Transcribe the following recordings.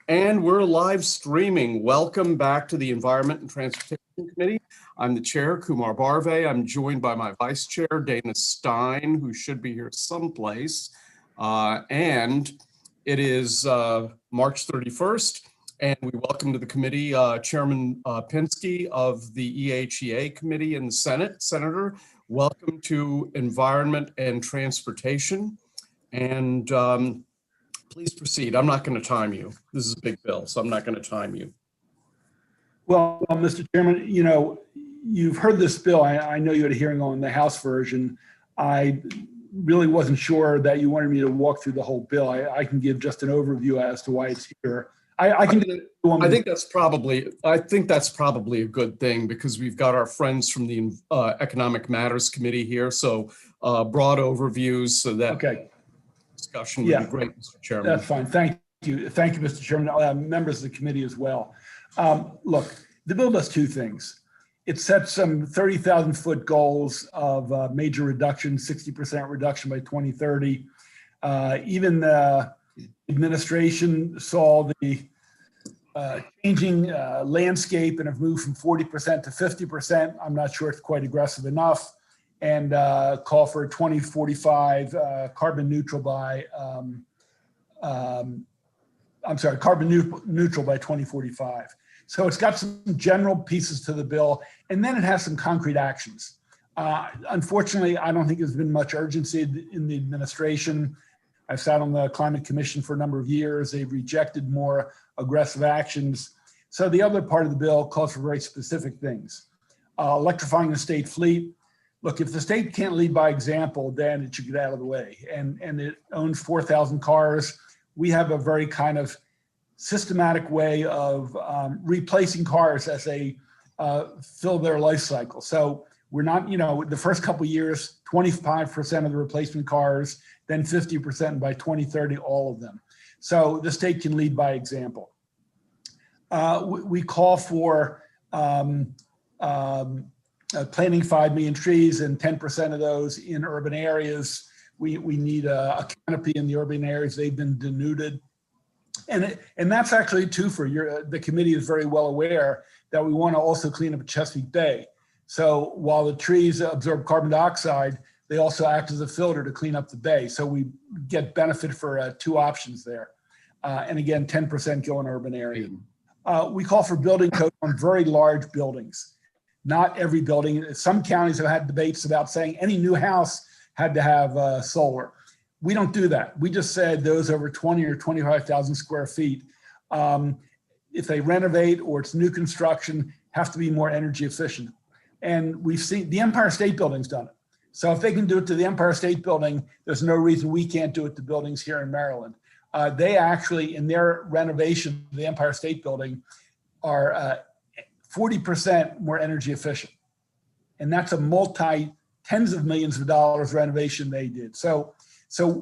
And we're live streaming. Welcome back to the Environment and Transportation Committee. I'm the chair, Kumar Barve. I'm joined by my vice chair, Dana Stein, who should be here someplace. And it is March 31st, and we welcome to the committee Chairman Pinsky of the EHEA Committee in the Senate. Senator, welcome to Environment and Transportation. And please proceed. I'm not going to time you. This is a big bill, so I'm not going to time you. Well, Mr. Chairman, you know, you've heard this bill. I know you had a hearing on the House version. I really wasn't sure that you wanted me to walk through the whole bill. I can give just an overview as to why it's here. I think that's probably a good thing, because we've got our friends from the Economic Matters Committee here. So broad overviews so that discussion would be great, Mr. Chairman. That's fine. Thank you. Thank you, Mr. Chairman. Members of the committee as well. Look, the bill does two things. It sets some 30,000-foot goals of major reduction, 60% reduction by 2030. Even the administration saw the changing landscape and have moved from 40% to 50%. I'm not sure it's quite aggressive enough. And call for 2045 carbon neutral by, carbon neutral by 2045. So it's got some general pieces to the bill, and then it has some concrete actions. Unfortunately, I don't think there's been much urgency in the administration. I've sat on the Climate Commission for a number of years. They've rejected more aggressive actions. So the other part of the bill calls for very specific things. Electrifying the state fleet. Look, if the state can't lead by example, then it should get out of the way. And it owns 4,000 cars. We have a very kind of systematic way of replacing cars as they fill their life cycle. So we're not, you know, the first couple of years, 25% of the replacement cars, then 50% by 2030, all of them. So the state can lead by example. We call for planting 5 million trees, and 10% of those in urban areas. We need a canopy in the urban areas. They've been denuded. And that's actually too for the committee is very well aware that we want to also clean up Chesapeake Bay. So while the trees absorb carbon dioxide, they also act as a filter to clean up the bay. So we get benefit for two options there. And again, 10% go in urban areas. We call for building code on very large buildings. Not every building. Some counties have had debates about saying any new house had to have solar. We don't do that. We just said those over 20 or 25,000 square feet, if they renovate or it's new construction, have to be more energy efficient. And we've seen the Empire State Building's done it. So if they can do it to the Empire State Building, there's no reason we can't do it to buildings here in Maryland. They actually, in their renovation of the Empire State Building, are 40% more energy efficient. And that's a tens of millions of dollars renovation they did. So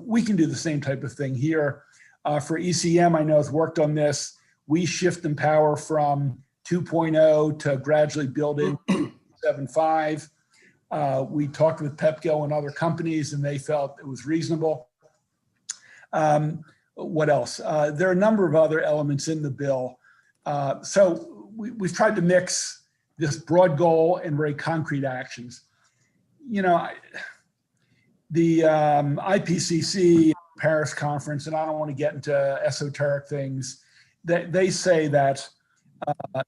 we can do the same type of thing here. For ECM, I know has worked on this. We shift in power from 2.0 to gradually building 7.5. We talked with Pepco and other companies, and they felt it was reasonable. What else? There are a number of other elements in the bill. So we've tried to mix this broad goal and very concrete actions. You know, the IPCC Paris conference, and I don't want to get into esoteric things, they say that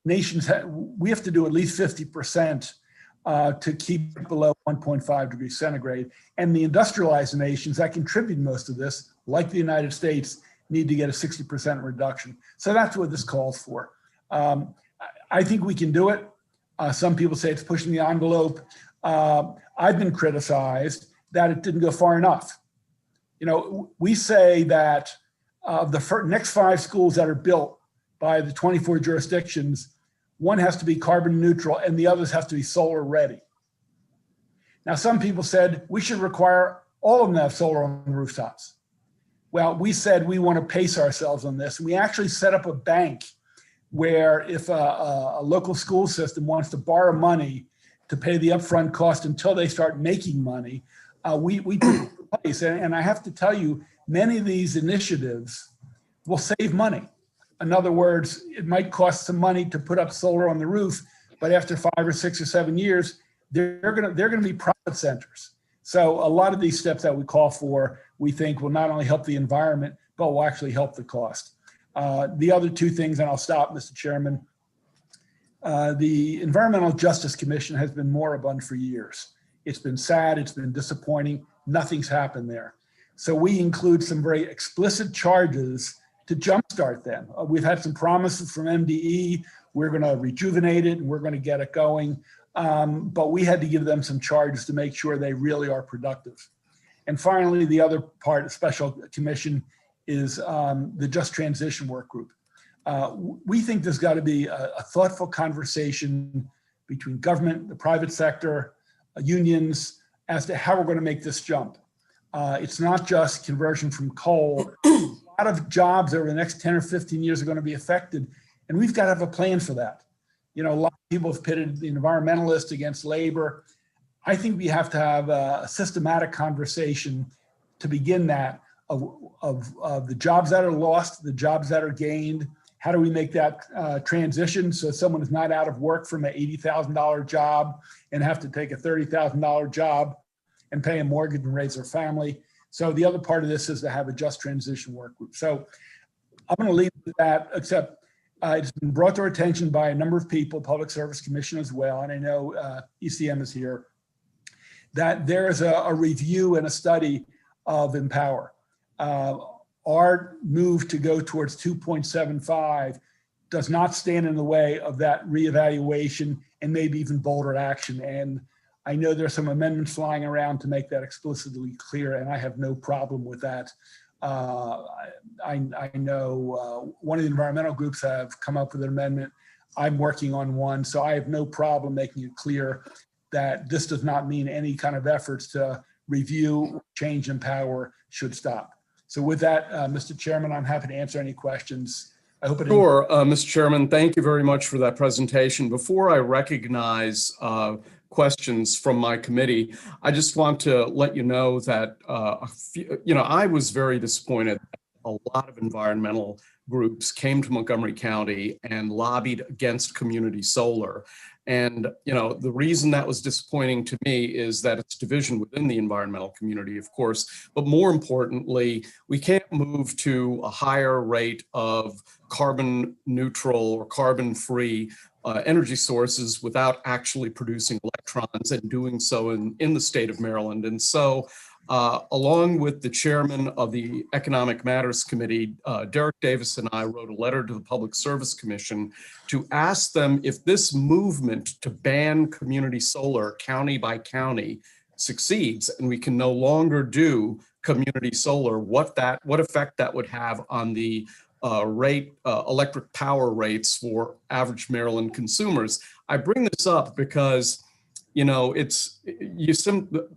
nations, we have to do at least 50% to keep it below 1.5 degrees centigrade. And the industrialized nations that contribute most of this, like the United States, need to get a 60% reduction. So that's what this calls for. I think we can do it. Some people say it's pushing the envelope. I've been criticized that it didn't go far enough. You know, we say that of the next 5 schools that are built by the 24 jurisdictions, one has to be carbon neutral and the others have to be solar ready. Now, some people said we should require all of them to have solar on the rooftops. Well, we said we want to pace ourselves on this. We actually set up a bank where if a local school system wants to borrow money to pay the upfront cost until they start making money, we put it in place. And I have to tell you, many of these initiatives will save money. In other words, it might cost some money to put up solar on the roof, but after 5 or 6 or 7 years, they're gonna be profit centers. So a lot of these steps that we call for, we think will not only help the environment, but will actually help the cost. The other two things, and I'll stop, Mr. Chairman. The Environmental Justice Commission has been moribund for years. It's been sad, it's been disappointing, nothing's happened there. So we include some very explicit charges to jumpstart them. We've had some promises from MDE, we're gonna rejuvenate it and we're gonna get it going. But we had to give them some charges to make sure they really are productive. And finally, the other part, a special commission, is the Just Transition Work Group. We think there's got to be a thoughtful conversation between government, the private sector, unions, as to how we're going to make this jump. It's not just conversion from coal. A lot of jobs over the next 10 or 15 years are going to be affected, and we've got to have a plan for that. You know, a lot of people have pitted the environmentalists against labor. I think we have to have a systematic conversation to begin that of the jobs that are lost, the jobs that are gained. How do we make that transition so someone is not out of work from an $80,000 job and have to take a $30,000 job and pay a mortgage and raise their family? So the other part of this is to have a Just Transition Work Group. So I'm going to leave it at that, except it's been brought to our attention by a number of people, Public Service Commission as well, and I know ECM is here, that there is a review and a study of Empower. Our move to go towards 2.75 does not stand in the way of that reevaluation and maybe even bolder action. And I know there's some amendments flying around to make that explicitly clear, and I have no problem with that. I know one of the environmental groups have come up with an amendment. I'm working on one, so I have no problem making it clear that this does not mean any kind of efforts to review, change, Empower should stop. So with that, Mr. Chairman, I'm happy to answer any questions. I hope it. Sure, Mr. Chairman, thank you very much for that presentation. Before I recognize questions from my committee, I just want to let you know that, I was very disappointed that a lot of environmental groups came to Montgomery County and lobbied against community solar. And, the reason that was disappointing to me is that it's division within the environmental community, of course, but more importantly, we can't move to a higher rate of carbon neutral or carbon free energy sources without actually producing electrons and doing so in the state of Maryland. And so along with the chairman of the Economic Matters Committee, Derek Davis and I wrote a letter to the Public Service Commission to ask them if this movement to ban community solar county by county succeeds and we can no longer do community solar, what effect that would have on the electric power rates for average Maryland consumers. I bring this up because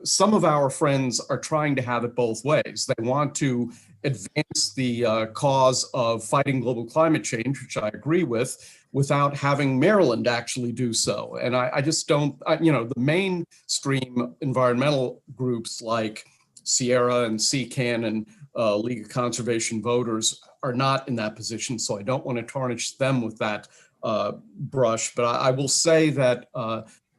some of our friends are trying to have it both ways. They want to advance the cause of fighting global climate change, which I agree with, without having Maryland actually do so. And I just don't, the mainstream environmental groups like Sierra and CCAN and League of Conservation Voters are not in that position. So I don't want to tarnish them with that brush. But I will say that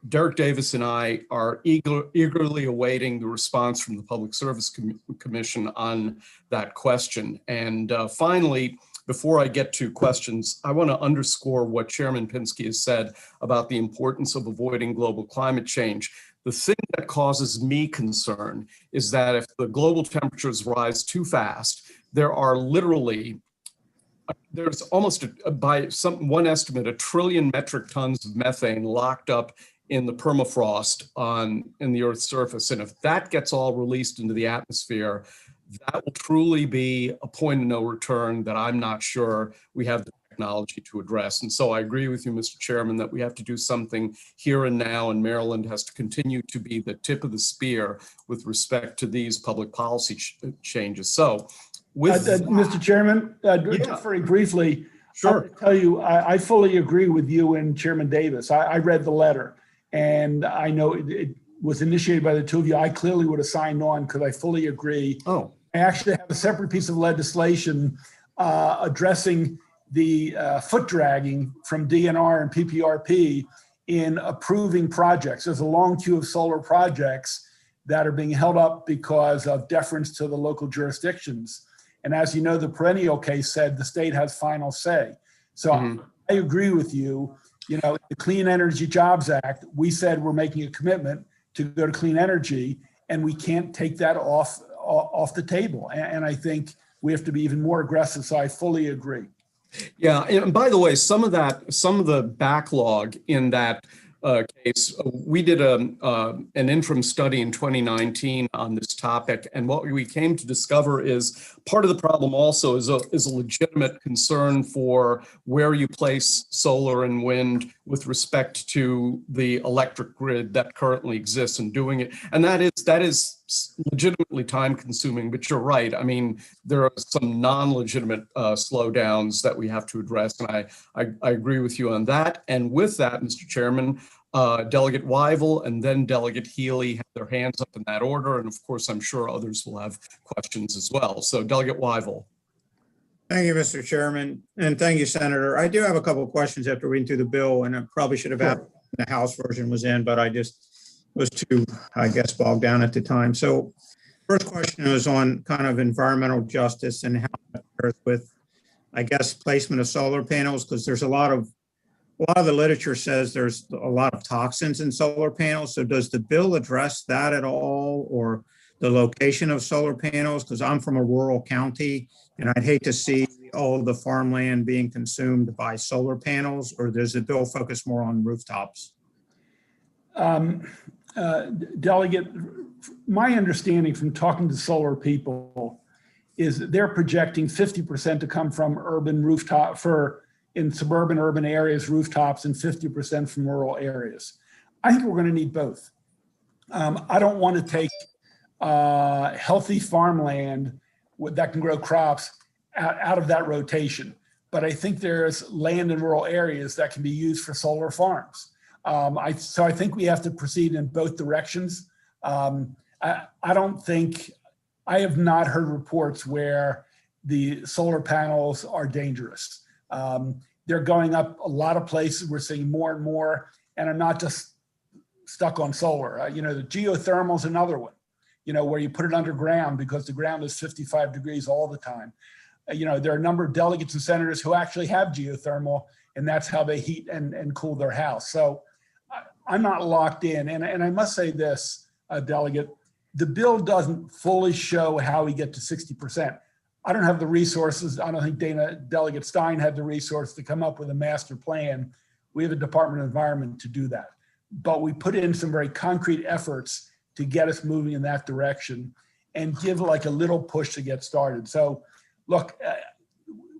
Derek Davis and I are eagerly awaiting the response from the Public Service Commission on that question. And finally, before I get to questions, I want to underscore what Chairman Pinsky has said about the importance of avoiding global climate change. The thing that causes me concern is that if the global temperatures rise too fast, there's almost, by one estimate, 1 trillion metric tons of methane locked up in the permafrost in the Earth's surface. And if that gets all released into the atmosphere, that will truly be a point of no return that I'm not sure we have the technology to address. And so I agree with you, Mr. Chairman, that we have to do something here and now, and Maryland has to continue to be the tip of the spear with respect to these public policy changes. So with Mr. Chairman, just very briefly, sure. I'll tell you, I fully agree with you and Chairman Davis. I read the letter, and I know it was initiated by the two of you. I clearly would have signed on because I fully agree. Oh. I actually have a separate piece of legislation addressing the foot dragging from DNR and PPRP in approving projects. There's a long queue of solar projects that are being held up because of deference to the local jurisdictions. And as you know, the perennial case said the state has final say. So I agree with you. You know, the Clean Energy Jobs Act, we said we're making a commitment to go to clean energy, and we can't take that off the table. And I think we have to be even more aggressive. So I fully agree. Yeah, and by the way, some of the backlog in that case, we did an interim study in 2019 on this topic, and what we came to discover is part of the problem also is a legitimate concern for where you place solar and wind with respect to the electric grid that currently exists and doing it, and that is legitimately time consuming. But you're right. I mean, there are some non-legitimate slowdowns that we have to address, and I agree with you on that. And with that, Mr. Chairman, Delegate Weigel and then Delegate Healy have their hands up in that order. And of course, I'm sure others will have questions as well. So Delegate Weigel. Thank you, Mr. Chairman. And thank you, Senator. I do have a couple of questions after reading through the bill, and I probably should have asked when the House version was in, but I just was too, I guess, bogged down at the time. So first question was on kind of environmental justice and how it pairs with, I guess, placement of solar panels, because there's a lot of the literature says there's a lot of toxins in solar panels. So does the bill address that at all, or the location of solar panels? Because I'm from a rural county and I'd hate to see all the farmland being consumed by solar panels, or does the bill focus more on rooftops? Delegate, my understanding from talking to solar people is that they're projecting 50% to come from urban rooftop in suburban urban areas, rooftops, and 50% from rural areas. I think we're going to need both. I don't want to take healthy farmland that can grow crops out of that rotation, but I think there's land in rural areas that can be used for solar farms. So I think we have to proceed in both directions. I have not heard reports where the solar panels are dangerous. They're going up a lot of places. We're seeing more and more, and I'm not just stuck on solar. The geothermal is another one, where you put it underground because the ground is 55 degrees all the time. There are a number of delegates and senators who actually have geothermal, and that's how they heat and cool their house. So I'm not locked in. And I must say this, Delegate, the bill doesn't fully show how we get to 60%. I don't have the resources. I don't think Delegate Stein had the resource to come up with a master plan. We have a Department of Environment to do that. But we put in some very concrete efforts to get us moving in that direction and give like a little push to get started. So look,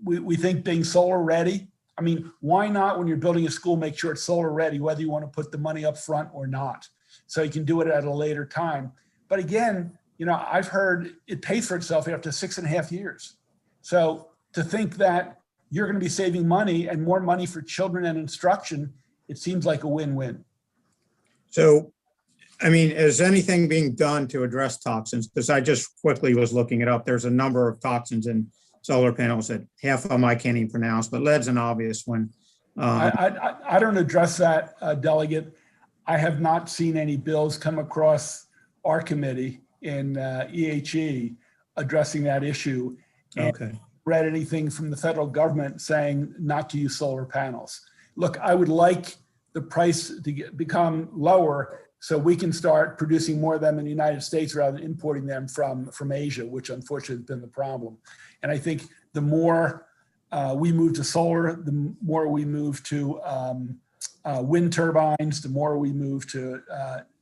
we think being solar ready, I mean, why not when you're building a school, make sure it's solar ready, whether you want to put the money up front or not, so you can do it at a later time. But again, I've heard it pays for itself after 6.5 years. So to think that you're going to be saving money and more money for children and instruction, it seems like a win-win. So, I mean, is anything being done to address toxins? Because I just quickly was looking it up. There's a number of toxins in solar panels that half of them I can't even pronounce, but lead's an obvious one. I don't address that, Delegate. I have not seen any bills come across our committee in EHE addressing that issue. And okay. Read anything from the federal government saying not to use solar panels. Look, I would like the price to become lower so we can start producing more of them in the United States rather than importing them from Asia, which unfortunately has been the problem. And I think the more we move to solar, the more we move to wind turbines, the more we move to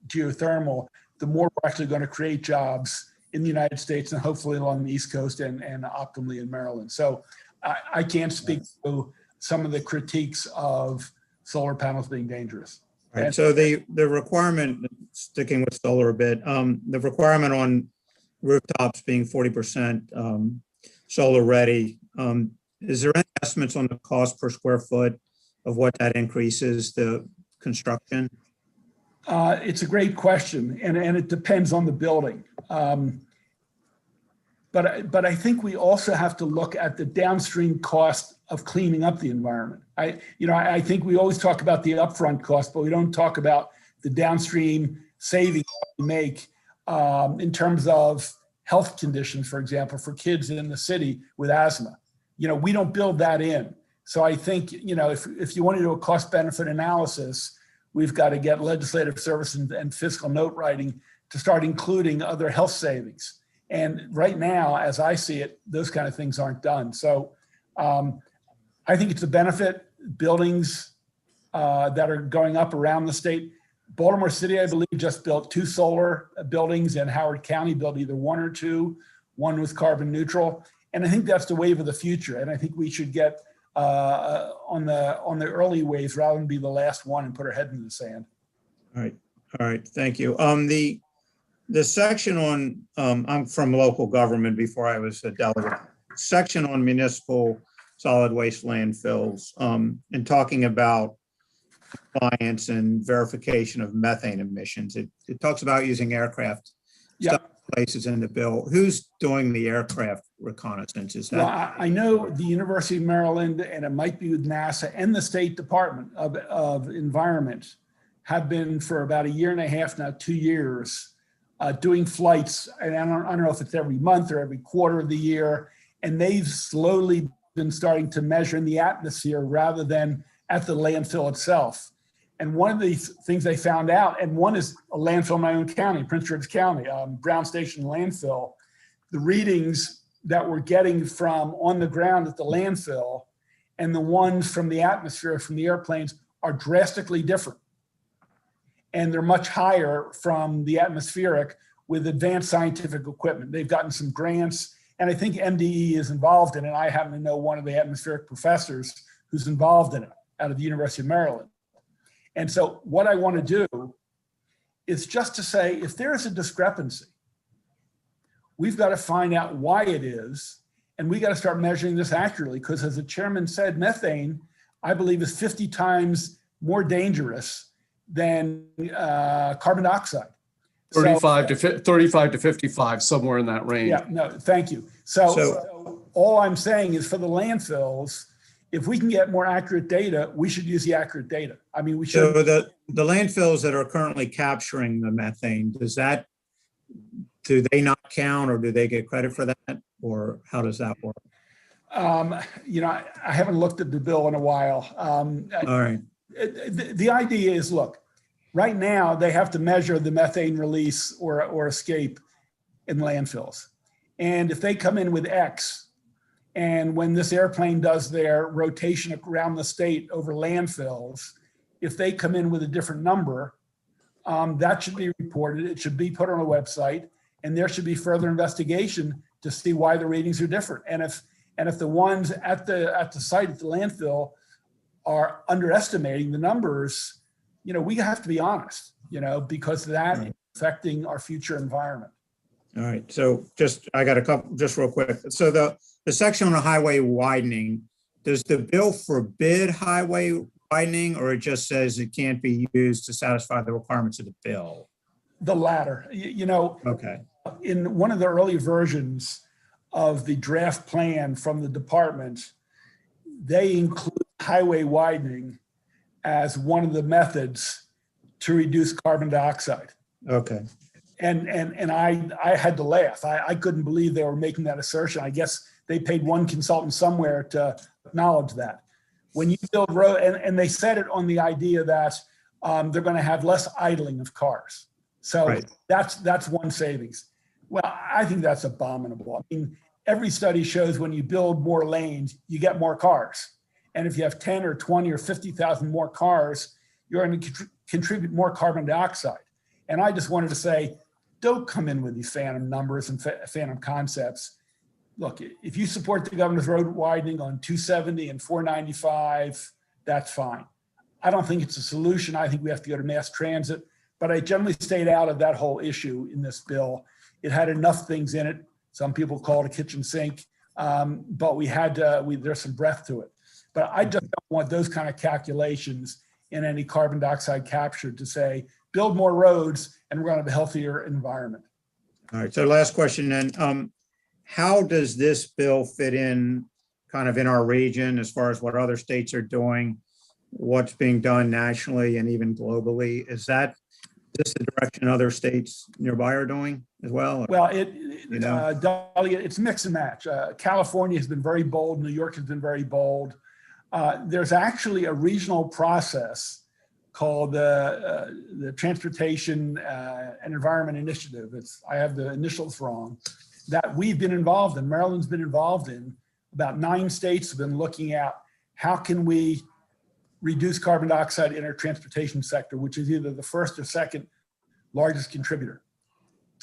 geothermal, the more we're actually going to create jobs in the United States and hopefully along the East Coast and optimally in Maryland. So I can't speak to some of the critiques of solar panels being dangerous. Right. So the requirement, sticking with solar a bit, the requirement on rooftops being 40% solar ready, is there any estimates on the cost per square foot of what that increases the construction? It's a great question, and it depends on the building. But I think we also have to look at the downstream cost of cleaning up the environment. I think we always talk about the upfront cost, but we don't talk about the downstream savings we make in terms of health conditions, for example, for kids in the city with asthma. We don't build that in. So I think, if you want to do a cost benefit analysis, we've got to get legislative service and fiscal note writing to start including other health savings. And right now, as I see it, those kind of things aren't done. So I think it's a benefit. Buildings that are going up around the state. Baltimore City, I believe, just built 2 solar buildings, and Howard County built either 1 or 2. One was carbon neutral. And I think that's the wave of the future. And I think we should get on the early waves rather than be the last one and put our head in the sand. All right. Thank you. The section on, I'm from local government before I was a delegate, section on municipal solid waste landfills, and talking about compliance and verification of methane emissions. It talks about using aircraft. Yeah. Places in the bill. Who's doing the aircraft reconnaissance? Is that? Well, I know the University of Maryland, and it might be with NASA and the State Department of Environment, have been for about 1.5 years now, 2 years, doing flights. And I don't know if it's every month or every quarter of the year. And they've slowly been starting to measure in the atmosphere rather than at the landfill itself. And one of the things they found out, and one is a landfill in my own county, Prince George's County, Brown Station landfill, the readings that we're getting from on the ground at the landfill and the ones from the atmosphere, from the airplanes, are drastically different. And they're much higher from the atmospheric with advanced scientific equipment. They've gotten some grants, and I think MDE is involved in it. I happen to know one of the atmospheric professors who's involved in it out of the University of Maryland. And so what I want to do is just to say, if there is a discrepancy, we've got to find out why it is, and we got to start measuring this accurately, because as the chairman said, methane, I believe, is 50 times more dangerous than carbon dioxide. 35 to 55, somewhere in that range. Yeah, no, thank you. So all I'm saying is for the landfills, if we can get more accurate data, we should use the accurate data. I mean, we should. So the landfills that are currently capturing the methane, do they not count, or do they get credit for that? Or how does that work? I haven't looked at the bill in a while. All right. The idea is, look, right now they have to measure the methane release or escape in landfills. And if they come in with X, and when this airplane does their rotation around the state over landfills, if they come in with a different number, that should be reported. It should be put on a website, and there should be further investigation to see why the ratings are different. And if the ones at the site at the landfill are underestimating the numbers, we have to be honest, because that is affecting our future environment. All right. So I got a couple, just real quick. So the section on the highway widening, does the bill forbid highway widening, or it just says it can't be used to satisfy the requirements of the bill? The latter. Okay. In one of the early versions of the draft plan from the department, they include highway widening as one of the methods to reduce carbon dioxide. Okay. And I had to laugh. I couldn't believe they were making that assertion. I guess they paid one consultant somewhere to acknowledge that. When you build road, and they said it on the idea that they're going to have less idling of cars. So right. That's one savings. Well, I think that's abominable. I mean, every study shows when you build more lanes, you get more cars. And if you have 10 or 20 or 50,000 more cars, you're going to contribute more carbon dioxide. And I just wanted to say, don't come in with these phantom numbers and phantom concepts. Look, if you support the governor's road widening on 270 and 495, that's fine. I don't think it's a solution. I think we have to go to mass transit, but I generally stayed out of that whole issue in this bill. It had enough things in it. Some people call it a kitchen sink, but there's some breadth to it. But I just don't want those kind of calculations in any carbon dioxide capture to say, build more roads and we're going to have a healthier environment. All right. So last question then, how does this bill fit in kind of in our region as far as what other states are doing, what's being done nationally and even globally. Is this the direction other states nearby are doing as well? Well, know? it's mix and match. California has been very bold. New York has been very bold. There's actually a regional process called the Transportation and Environment Initiative. I have the initials wrong, that we've been involved in. Maryland's been involved in. About 9 states have been looking at how can we reduce carbon dioxide in our transportation sector, which is either the first or second largest contributor.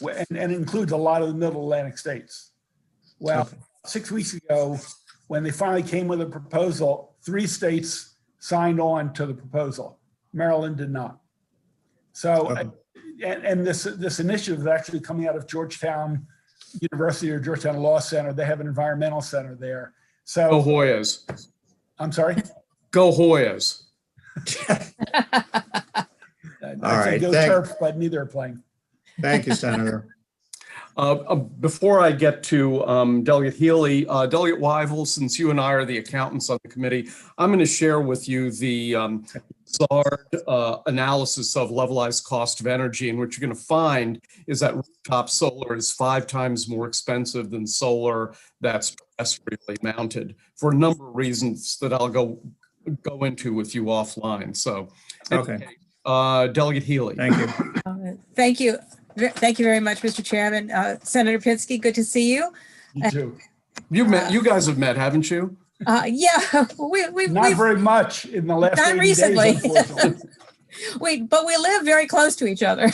And it includes a lot of the middle Atlantic states. Well, Okay. 6 weeks ago, when they finally came with a proposal, 3 states signed on to the proposal. Maryland did not. So, Okay. and this initiative is actually coming out of Georgetown University or Georgetown Law Center. They have an environmental center there. Go So, Hoyas. I'm sorry? Go Hoyas. I'd All say right, go Terps, but neither are playing. Thank you, Senator. Before I get to Delegate Healy, Delegate Weigel, since you and I are the accountants on the committee, I'm going to share with you the ZARD analysis of levelized cost of energy. And what you're going to find is that rooftop solar is 5 times more expensive than solar that's terrestrially mounted for a number of reasons that I'll go into with you offline. So, Okay, Delegate Healy. thank you. Thank you. Thank you very much, Mr. Chairman. Senator Pinsky, good to see you. You too. You guys have met, haven't you? Yeah, Not very much in the last Not 80 recently. days, unfortunately. but we live very close to each other.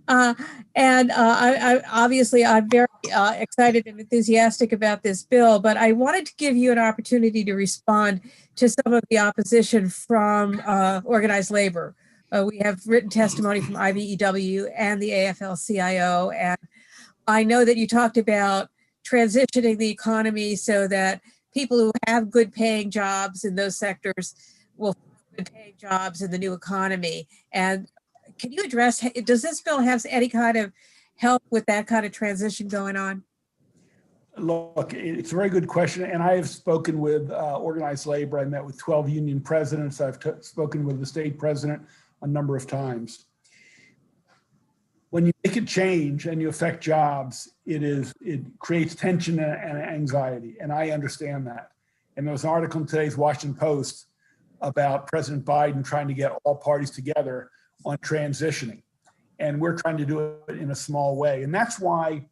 I obviously I'm very excited and enthusiastic about this bill, but I wanted to give you an opportunity to respond to some of the opposition from organized labor. We have written testimony from IBEW and the AFL-CIO, and I know that you talked about transitioning the economy so that people who have good paying jobs in those sectors will have good paying jobs in the new economy. And can you address, does this bill have any kind of help with that kind of transition going on? Look, it's a very good question. And I have spoken with organized labor. I met with 12 union presidents. I've spoken with the state president a number of times. When you make a change and you affect jobs, it creates tension and anxiety. And I understand that. And there was an article in today's Washington Post about President Biden trying to get all parties together on transitioning. And we're trying to do it in a small way. And that's why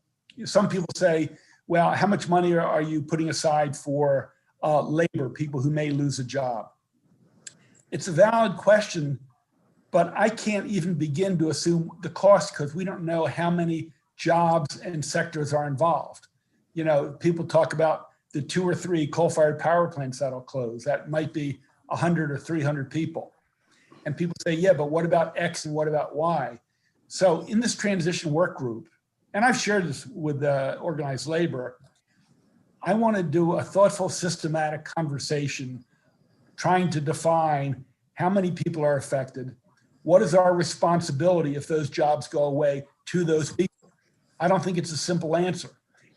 some people say, well, how much money are you putting aside for labor, people who may lose a job? It's a valid question, but I can't even begin to assume the cost because we don't know how many jobs and sectors are involved. You know, people talk about the 2 or 3 coal-fired power plants that'll close. That might be 100 or 300 people. And people say, yeah, but what about X and what about Y? So in this transition work group, and I've shared this with organized labor, I want to do a thoughtful, systematic conversation trying to define how many people are affected. What is our responsibility if those jobs go away to those people? I don't think it's a simple answer.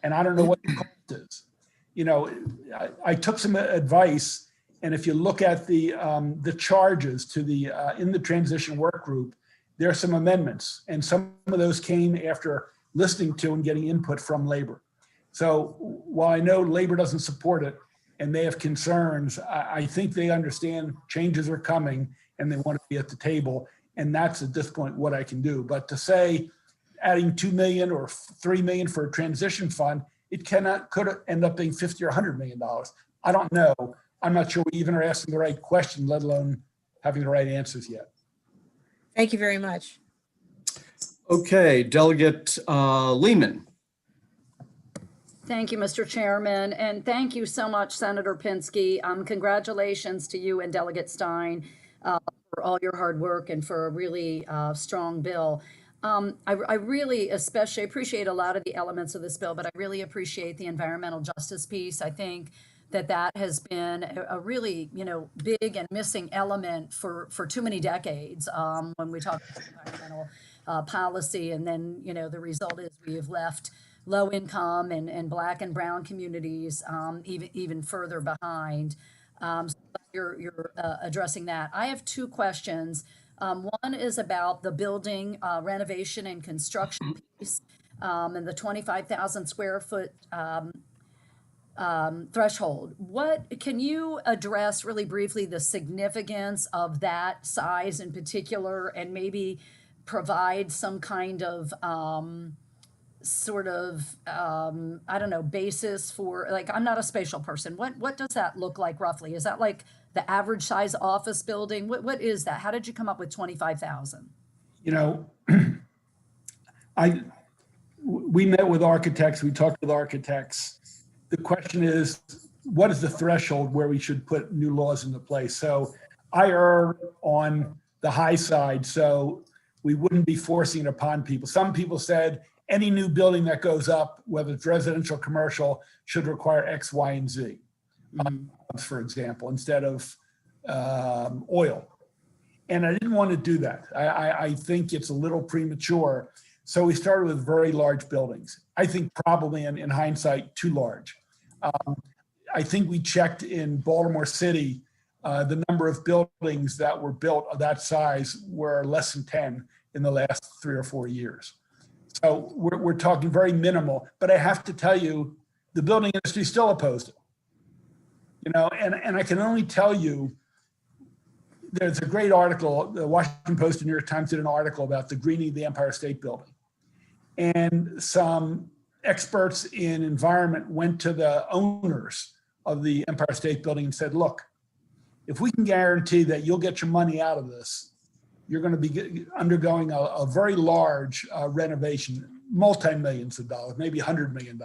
And I don't know what the cost is. You know, I took some advice, and if you look at the charges to the in the transition work group, there are some amendments, and some of those came after listening to and getting input from labor. So while I know labor doesn't support it and they have concerns, I think they understand changes are coming and they want to be at the table. And that's at this point what I can do. But to say adding 2 million or 3 million for a transition fund, it could end up being 50 or $100 million. I don't know. I'm not sure we even are asking the right question, let alone having the right answers yet. Thank you very much. Okay, Delegate Lehman. Thank you, Mr. Chairman, and thank you so much, Senator Pinsky. Congratulations to you and Delegate Stein for all your hard work and for a really strong bill. I really especially appreciate a lot of the elements of this bill, but I really appreciate the environmental justice piece. I think that has been a really, big and missing element for too many decades when we talk about environmental policy. And then, the result is we have left low income and Black and brown communities even further behind. So you're addressing that. I have two questions. One is about the building renovation and construction piece and the 25,000 square foot threshold. What can you address really briefly the significance of that size in particular, and maybe provide some kind of I don't know, basis for, like, I'm not a spatial person. What does that look like roughly? Is that like the average size office building? What is that? How did you come up with 25,000? You know, we met with architects, we talked with architects. The question is, what is the threshold where we should put new laws into place? So I err on the high side, so we wouldn't be forcing it upon people. Some people said any new building that goes up, whether it's residential or commercial, should require X, Y, and Z, for example, instead of oil. And I didn't want to do that. I think it's a little premature. So we started with very large buildings. I think probably in hindsight, too large. I think we checked in Baltimore City, the number of buildings that were built of that size were less than 10 in the last 3 or 4 years. So we're talking very minimal, but I have to tell you, the building industry still opposed it. You know, and I can only tell you, there's a great article, the Washington Post and New York Times did an article about the greening of the Empire State Building. And some experts in environment went to the owners of the Empire State Building and said, look, if we can guarantee that you'll get your money out of this, you're going to be undergoing a very large renovation, multi-millions of dollars, maybe $100 million.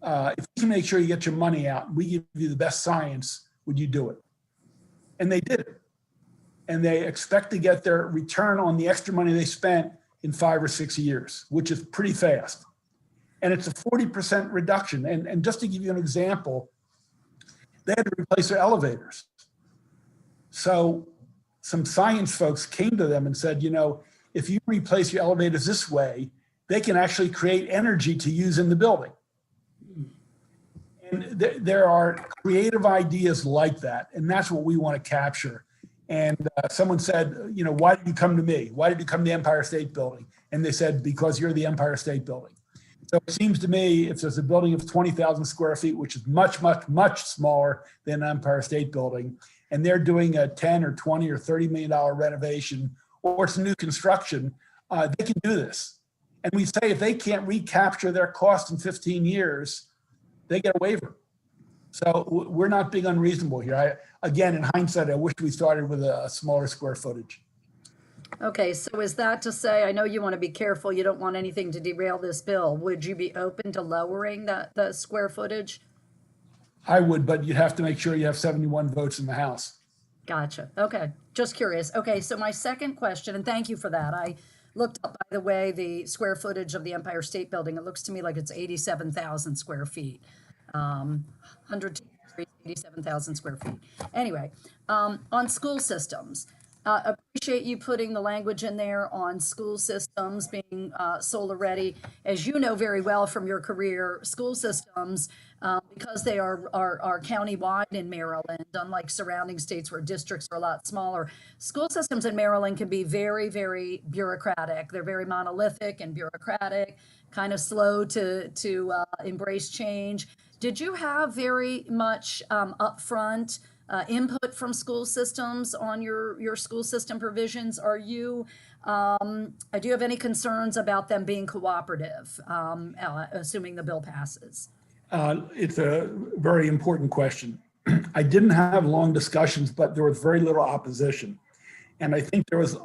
If you can make sure you get your money out, we give you the best science, would you do it? And they did it. And they expect to get their return on the extra money they spent in 5 or 6 years, which is pretty fast. And it's a 40% reduction. And just to give you an example, they had to replace their elevators. So some science folks came to them and said, you know, if you replace your elevators this way, they can actually create energy to use in the building. And there are creative ideas like that. And that's what we want to capture. And someone said, you know, why did you come to me? Why did you come to the Empire State Building? And they said, because you're the Empire State Building. So it seems to me, if there's a building of 20,000 square feet, which is much, much, much smaller than Empire State Building, and they're doing a 10 or 20 or $30 million renovation, or it's a new construction, they can do this. And we say if they can't recapture their cost in 15 years, they get a waiver. So we're not being unreasonable here. Again, in hindsight, I wish we started with a smaller square footage. Okay, so is that to say, I know you want to be careful, you don't want anything to derail this bill. Would you be open to lowering the square footage? I would, but you'd have to make sure you have 71 votes in the House. Gotcha. Okay, just curious. Okay, so my second question, and thank you for that. I looked up, by the way, the square footage of the Empire State Building. It looks to me like it's 87,000 square feet. 187,000 square feet. Anyway, on school systems, appreciate you putting the language in there on school systems being solar ready. As you know very well from your career, school systems, because they are county-wide in Maryland, unlike surrounding states where districts are a lot smaller, school systems in Maryland can be very, very bureaucratic. They're very monolithic and bureaucratic, kind of slow to embrace change. Did you have very much upfront input from school systems on your school system provisions? Do you have any concerns about them being cooperative, assuming the bill passes? It's a very important question. I didn't have long discussions, but there was very little opposition. And I think there was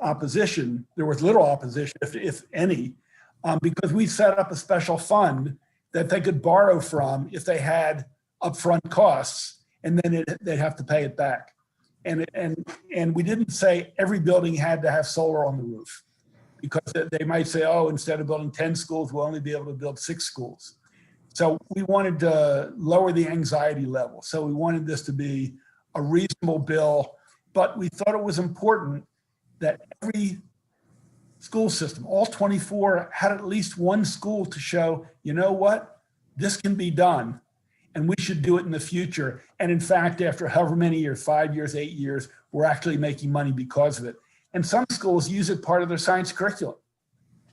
little opposition, if any, because we set up a special fund that they could borrow from if they had upfront costs, and then they'd have to pay it back. And we didn't say every building had to have solar on the roof, because they might say, oh, instead of building 10 schools, we'll only be able to build 6 schools. So we wanted to lower the anxiety level. So we wanted this to be a reasonable bill, but we thought it was important that every school system. All 24 had at least one school to show, you know what, this can be done and we should do it in the future. And in fact, after however many years, 5 years, 8 years, we're actually making money because of it. And some schools use it part of their science curriculum.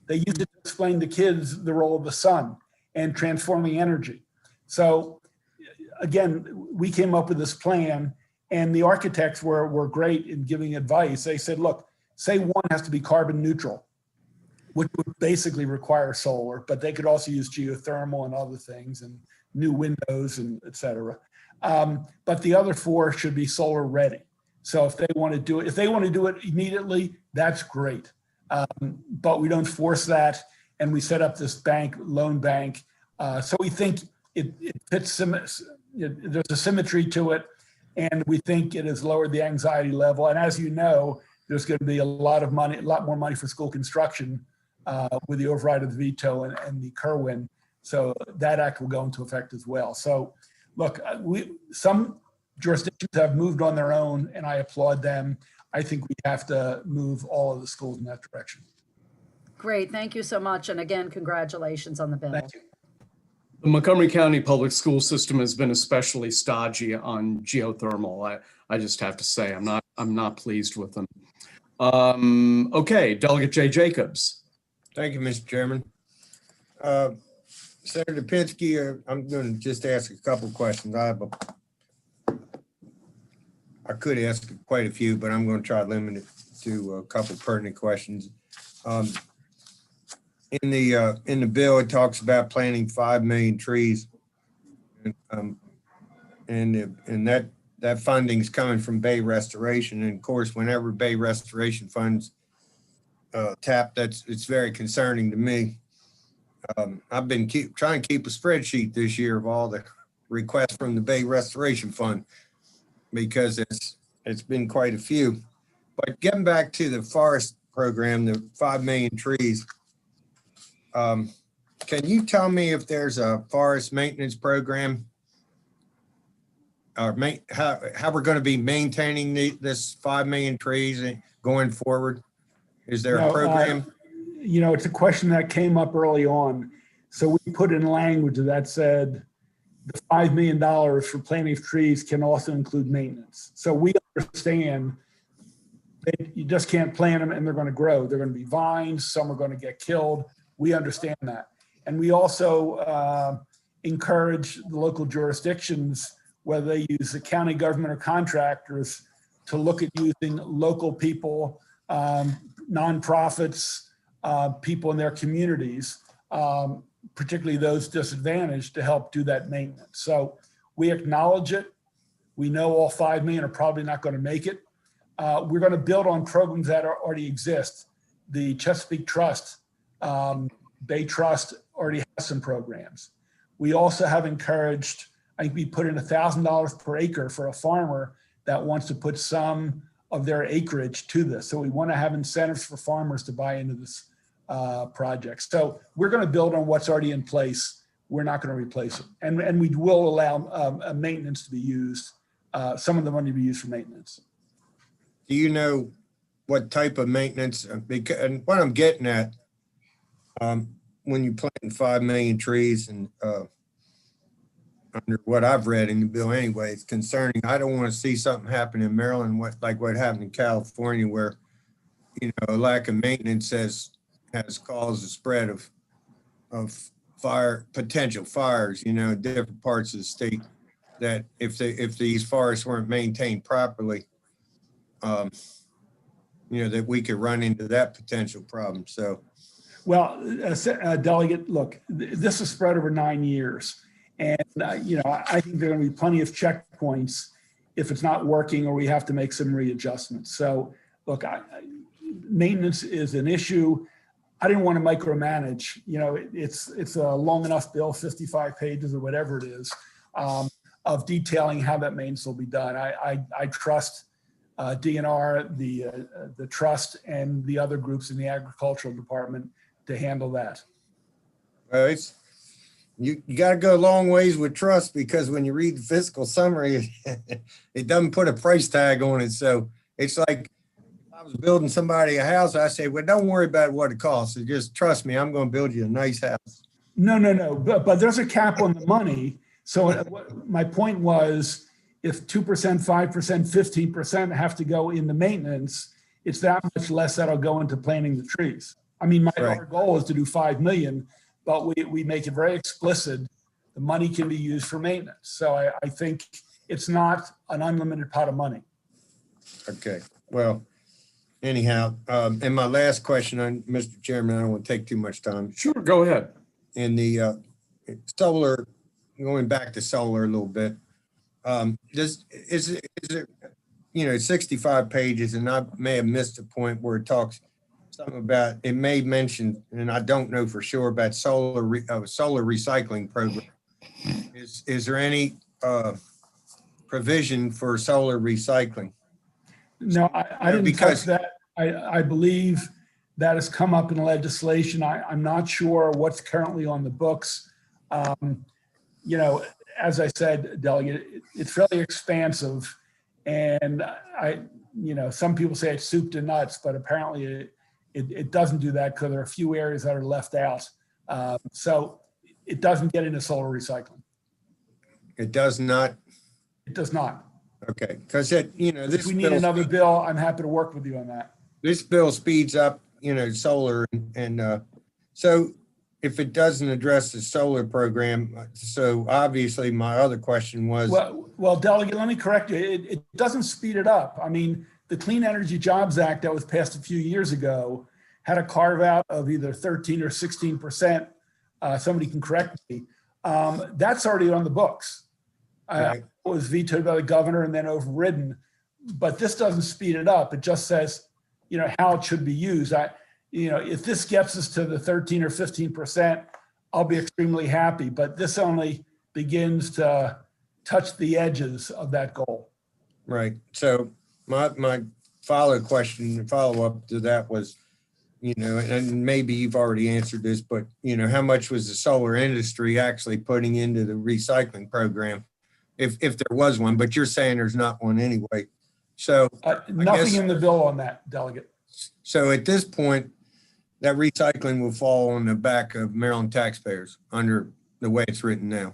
They use it to explain to kids the role of the sun and transforming energy. So again, we came up with this plan, and the architects were great in giving advice. They said, look, say one has to be carbon neutral, which would basically require solar, but they could also use geothermal and other things and new windows and et cetera. But the other 4 should be solar ready. So if they want to do it, immediately, that's great. But we don't force that. And we set up this loan bank. So we think it fits, there's a symmetry to it. And we think it has lowered the anxiety level. And as you know, there's going to be a lot more money for school construction with the override of the veto and the Kerwin. So that act will go into effect as well. So look, some jurisdictions have moved on their own, and I applaud them. I think we have to move all of the schools in that direction. Great, thank you so much. And again, congratulations on the bill. Thank you. The Montgomery County public school system has been especially stodgy on geothermal. I just have to say, I'm not pleased with them. Okay, Delegate Jay Jacobs. Thank you, Mr. Chairman. Senator Pinsky, I'm going to just ask a couple questions. I could ask quite a few, but I'm going to try to limit it to a couple pertinent questions. In the bill, it talks about planting 5 million trees, and that funding is coming from Bay Restoration. And of course, whenever Bay Restoration funds tap, it's very concerning to me. I've been trying to keep a spreadsheet this year of all the requests from the Bay Restoration Fund, because it's been quite a few. But getting back to the forest program, the 5 million trees, can you tell me if there's a forest maintenance program, or how we're going to be maintaining this 5 million trees going forward? Is there a program? It's a question that came up early on. So we put in language that said the $5 million for planting of trees can also include maintenance. So we understand that you just can't plant them and they're going to grow. They're going to be vines. Some are going to get killed. We understand that. And we also encourage the local jurisdictions, whether they use the county government or contractors, to look at using local people, nonprofits, people in their communities, particularly those disadvantaged, to help do that maintenance. So we acknowledge it. We know all 5 million are probably not going to make it. We're going to build on programs that already exist. The Chesapeake Trust, Bay Trust already has some programs. We also have encouraged, I think we put in $1,000 per acre for a farmer that wants to put some of their acreage to this. So we want to have incentives for farmers to buy into this project. So we're going to build on what's already in place. We're not going to replace it. And we will allow maintenance to be used, some of the money to be used for maintenance. Do you know what type of maintenance? And what I'm getting at, when you plant 5 million trees, and under what I've read in the bill anyway, it's concerning. I don't want to see something happen in Maryland, like what happened in California, where, a lack of maintenance has caused the spread of potential fires, different parts of the state, that if these forests weren't maintained properly, that we could run into that potential problem. So, well, Delegate, look, this is spread over 9 years. And, I think there are going to be plenty of checkpoints if it's not working or we have to make some readjustments. So, look, maintenance is an issue. I didn't want to micromanage. It's a long enough bill, 55 pages or whatever it is, of detailing how that maintenance will be done. I trust DNR, the trust, and the other groups in the agricultural department to handle that. You got to go a long ways with trust, because when you read the fiscal summary, it doesn't put a price tag on it. So it's like, I was building somebody a house, I say, well, don't worry about what it costs. Just trust me, I'm going to build you a nice house. No. But there's a cap on the money. So my point was, if 2%, 5%, 15% have to go into maintenance, it's that much less that'll go into planting the trees. I mean, our goal is to do 5 million, but we make it very explicit. The money can be used for maintenance. So I think it's not an unlimited pot of money. Okay, well, anyhow, and my last question, Mr. Chairman, I don't want to take too much time. Sure, go ahead. In the solar, going back to solar a little bit, is it, 65 pages, and I may have missed a point where it talks something about, it may mention, and I don't know for sure, about solar recycling program. Is there any provision for solar recycling? No, I didn't touch that. I believe that has come up in legislation. I'm not sure what's currently on the books. As I said, Delegate, it's really expansive. And some people say it's soup to nuts, but apparently it doesn't do that because there are a few areas that are left out. So it doesn't get into solar recycling. It does not? It does not. Okay, because this if we need another bill, I'm happy to work with you on that. This bill speeds up, solar, and so if it doesn't address the solar program, so obviously my other question was. Well, Delegate, let me correct you. It doesn't speed it up. I mean, the Clean Energy Jobs Act that was passed a few years ago had a carve out of either 13 or 16%. Somebody can correct me. That's already on the books. Right. It was vetoed by the governor and then overridden, but this doesn't speed it up. It just says, how it should be used. If this gets us to the 13 or 15%, I'll be extremely happy, but this only begins to touch the edges of that goal. Right. So my follow-up to that was, and maybe you've already answered this, but how much was the solar industry actually putting into the recycling program? If there was one, but you're saying there's not one anyway. So nothing in the bill on that, Delegate. So at this point, that recycling will fall on the back of Maryland taxpayers under the way it's written now.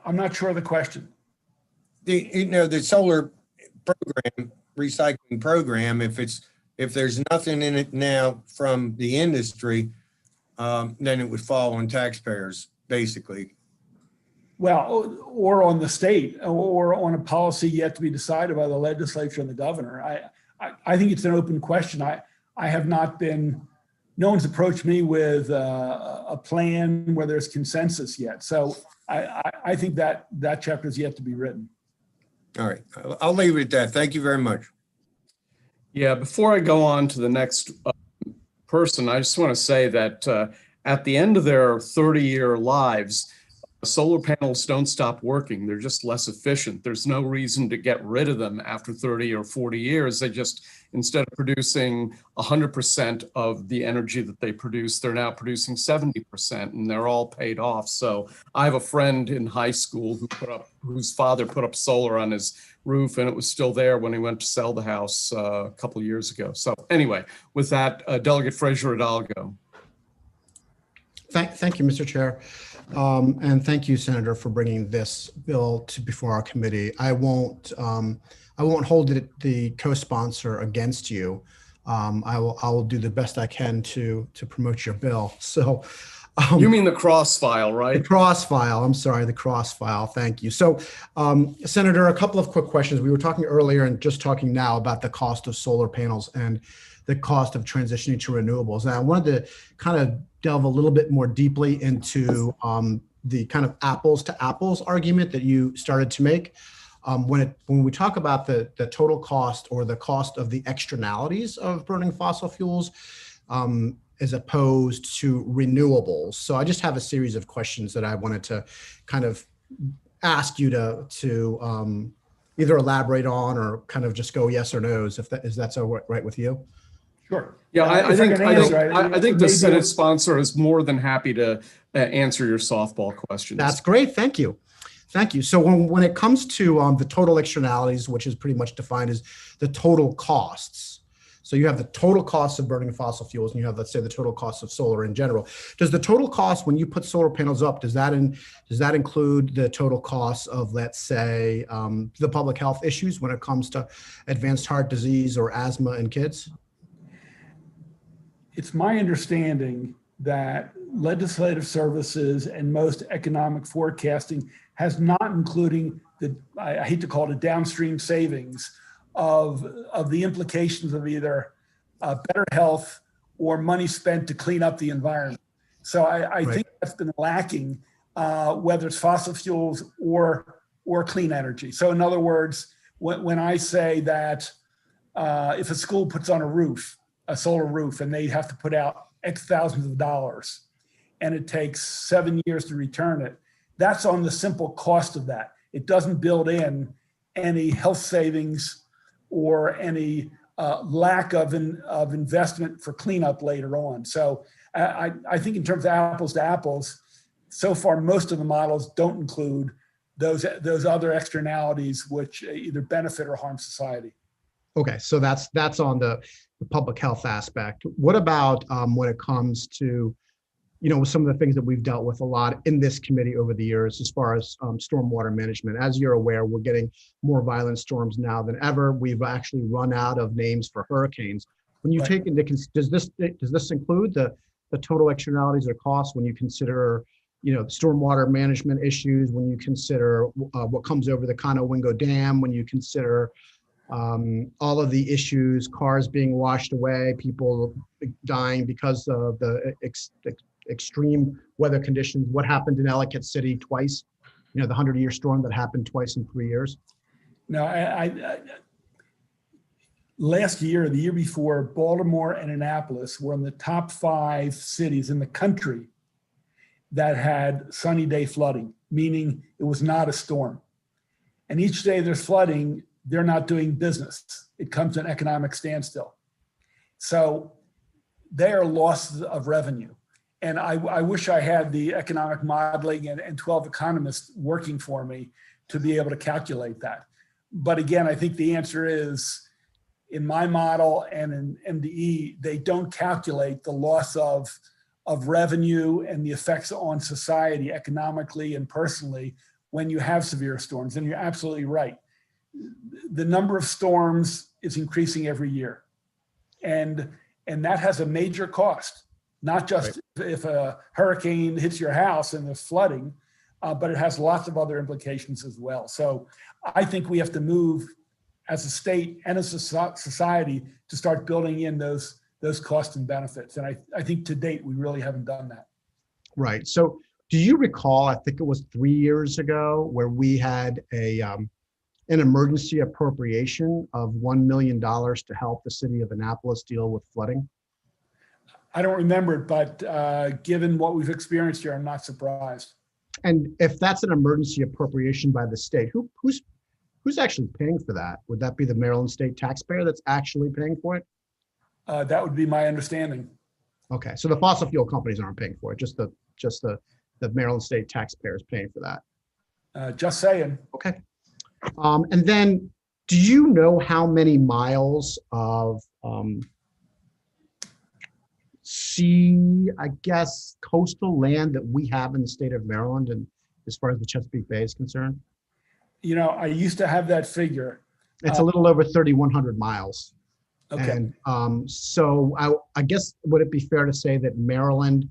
I'm not sure of the question. The solar program, recycling program, if there's nothing in it now from the industry, then it would fall on taxpayers, basically. Well, or on the state, or on a policy yet to be decided by the legislature and the governor. I think it's an open question. I have not been, no one's approached me with a plan where there's consensus yet. So I think that chapter is yet to be written. All right, I'll leave it at that. Thank you very much. Yeah, before I go on to the next person, I just want to say that at the end of their 30-year lives, solar panels don't stop working. They're just less efficient. There's no reason to get rid of them after 30 or 40 years. They just, instead of producing 100% of the energy that they produce, they're now producing 70%, and they're all paid off. So I have a friend in high school whose father put up solar on his roof, and it was still there when he went to sell the house a couple of years ago. So anyway, with that, Delegate Frazier Hidalgo. Thank you, Mr. Chair. And thank you, Senator, for bringing this bill before our committee. I won't hold the co-sponsor against you. I will do the best I can to promote your bill. So, you mean the cross file, right? The cross file. I'm sorry, the cross file. Thank you. So, Senator, a couple of quick questions. We were talking earlier and just talking now about the cost of solar panels and the cost of transitioning to renewables. And I wanted to kind of delve a little bit more deeply into the kind of apples to apples argument that you started to make. When we talk about the total cost or the cost of the externalities of burning fossil fuels, as opposed to renewables. So I just have a series of questions that I wanted to kind of ask you to either elaborate on or kind of just go yes or no's, if that's all right with you. Sure. Yeah, I think the Senate sponsor is more than happy to answer your softball questions. That's great. Thank you. Thank you. So when it comes to the total externalities, which is pretty much defined as the total costs. So you have the total costs of burning fossil fuels, and you have, let's say, the total cost of solar in general. Does the total cost, when you put solar panels up, does that include the total cost of, let's say, the public health issues when it comes to advanced heart disease or asthma in kids? It's my understanding that legislative services and most economic forecasting has not including the, I hate to call it a downstream savings of the implications of either better health or money spent to clean up the environment. So I think that's been lacking, whether it's fossil fuels or clean energy. So in other words, when I say that if a school puts on a roof, a solar roof, and they have to put out X thousands of dollars, and it takes 7 years to return it, that's on the simple cost of that. It doesn't build in any health savings or any lack of investment for cleanup later on. So I think in terms of apples to apples, so far most of the models don't include those other externalities which either benefit or harm society. Okay, so that's on the public health aspect. What about when it comes to, some of the things that we've dealt with a lot in this committee over the years, as far as stormwater management? As you're aware, we're getting more violent storms now than ever. We've actually run out of names for hurricanes. When you take into does this include the total externalities or costs when you consider stormwater management issues, when you consider what comes over the Conowingo Dam, when you consider all of the issues, cars being washed away, people dying because of the extreme weather conditions, what happened in Ellicott City twice, the 100-year storm that happened twice in 3 years? No, I last year, the year before, Baltimore and Annapolis were in the top 5 cities in the country that had sunny day flooding, meaning it was not a storm. And each day there's flooding, they're not doing business. It comes to an economic standstill. So they are losses of revenue. And I wish I had the economic modeling and 12 economists working for me to be able to calculate that. But again, I think the answer is, in my model and in MDE, they don't calculate the loss of revenue and the effects on society economically and personally when you have severe storms. And you're absolutely right. The number of storms is increasing every year. And that has a major cost, not just if a hurricane hits your house and there's flooding, but it has lots of other implications as well. So I think we have to move as a state and as a society to start building in those costs and benefits. And I think to date, we really haven't done that. Right. So do you recall, I think it was 3 years ago, where we had an emergency appropriation of $1 million to help the city of Annapolis deal with flooding? I don't remember it, but given what we've experienced here, I'm not surprised. And if that's an emergency appropriation by the state, who's actually paying for that? Would that be the Maryland state taxpayer that's actually paying for it? That would be my understanding. Okay, so the fossil fuel companies aren't paying for it, just the Maryland state taxpayers paying for that. Just saying. Okay. And then, do you know how many miles of coastal land that we have in the state of Maryland, and as far as the Chesapeake Bay is concerned? I used to have that figure. It's a little over 3,100 miles. Okay. And so I guess, would it be fair to say that Maryland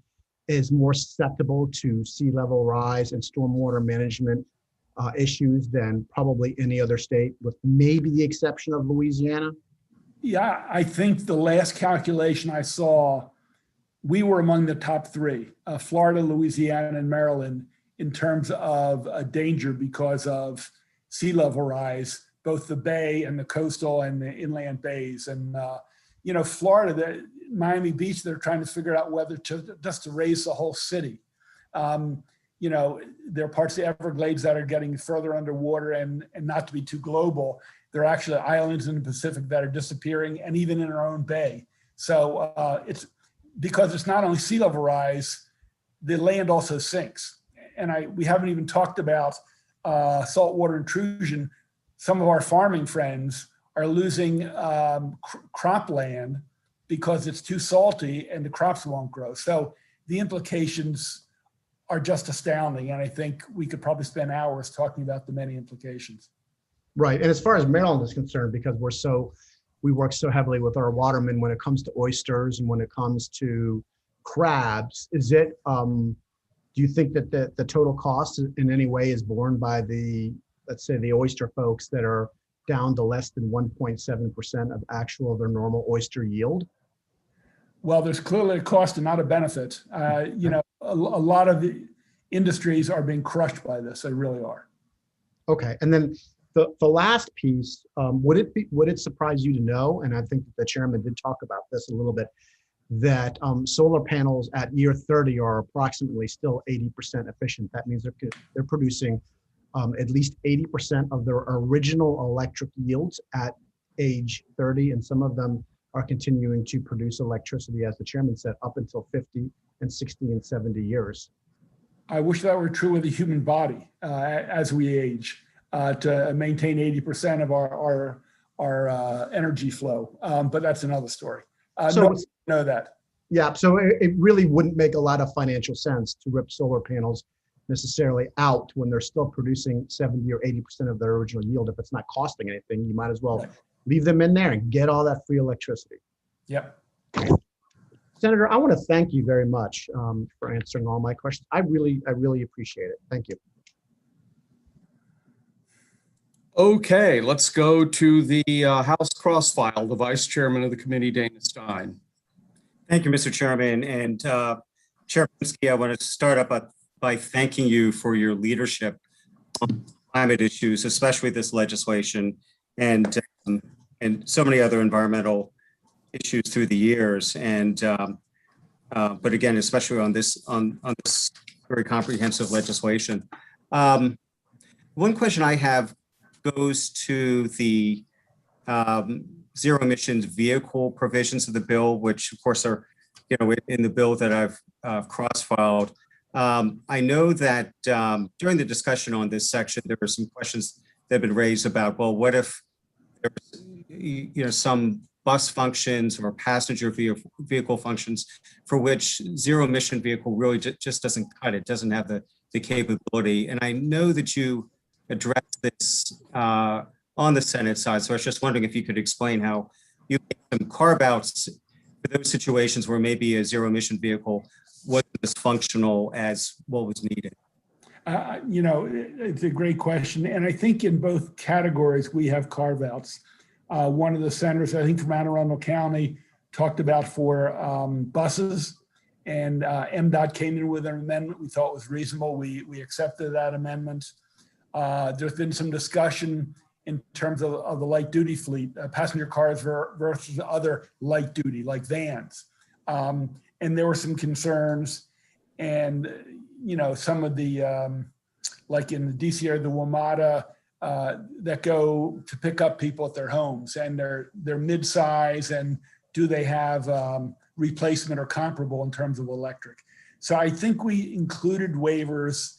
is more susceptible to sea level rise and stormwater management issues than probably any other state, with maybe the exception of Louisiana? Yeah, I think the last calculation I saw, we were among the top 3, Florida, Louisiana, and Maryland, in terms of danger because of sea level rise, both the bay and the coastal and the inland bays. And, Florida, Miami Beach, they're trying to figure out whether just to raise the whole city. There are parts of the Everglades that are getting further underwater, and not to be too global, there are actually islands in the Pacific that are disappearing, and even in our own bay. So it's because it's not only sea level rise, the land also sinks. And we haven't even talked about saltwater intrusion, some of our farming friends are losing cropland because it's too salty and the crops won't grow. So the implications are just astounding. And I think we could probably spend hours talking about the many implications. Right. And as far as Maryland is concerned, because we work so heavily with our watermen when it comes to oysters and when it comes to crabs, do you think that the total cost in any way is borne by let's say the oyster folks that are down to less than 1.7% of their normal oyster yield? Well, there's clearly a cost and not a benefit. You know, a lot of the industries are being crushed by this. They really are. Okay. And then the last piece, would it surprise you to know, and I think the chairman did talk about this a little bit, that solar panels at year 30 are approximately still 80% efficient. That means they're producing at least 80% of their original electric yields at age 30, and some of them are continuing to produce electricity, as the chairman said, up until 50 and 60 and 70 years. I wish that were true with the human body as we age, to maintain 80% of our energy flow. But that's another story. So know that. Yeah, so it really wouldn't make a lot of financial sense to rip solar panels necessarily out when they're still producing 70 or 80% of their original yield. If it's not costing anything, you might as well leave them in there and get all that free electricity. Yep. Senator, I want to thank you very much for answering all my questions. I really appreciate it. Thank you. Okay, let's go to the House cross-file, the Vice Chairman of the committee, Dana Stein. Thank you, Mr. Chairman. And Chair Pinsky, I want to start up by thanking you for your leadership on climate issues, especially this legislation and so many other environmental issues through the years. And but again, especially on this very comprehensive legislation. One question I have goes to the zero emissions vehicle provisions of the bill, which of course are, in the bill that I've cross-filed. I know that during the discussion on this section, there were some questions that have been raised about, well, what if there's, some bus functions or passenger vehicle functions for which zero emission vehicle really just doesn't cut it, doesn't have the capability. And I know that you addressed this on the Senate side. So I was just wondering if you could explain how you make some carve-outs for those situations where maybe a zero emission vehicle wasn't as functional as what was needed. It's a great question. And I think in both categories, we have carve-outs. One of the senators, I think from Anne Arundel County, talked about for buses, and MDOT came in with an amendment we thought was reasonable. We accepted that amendment. There's been some discussion in terms of the light duty fleet, passenger cars versus other light duty, like vans. And there were some concerns, and some of the, like in the DC area, the WMATA that go to pick up people at their homes, and they're mid-size, and do they have replacement or comparable in terms of electric? So I think we included waivers.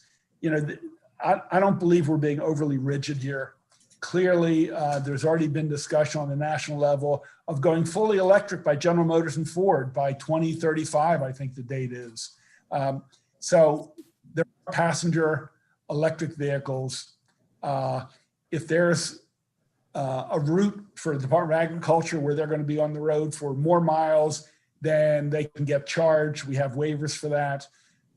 I don't believe we're being overly rigid here. Clearly, there's already been discussion on the national level of going fully electric by General Motors and Ford by 2035, I think the date is. So there are passenger electric vehicles. If there's a route for the Department of Agriculture where they're going to be on the road for more miles, then they can get charged. We have waivers for that.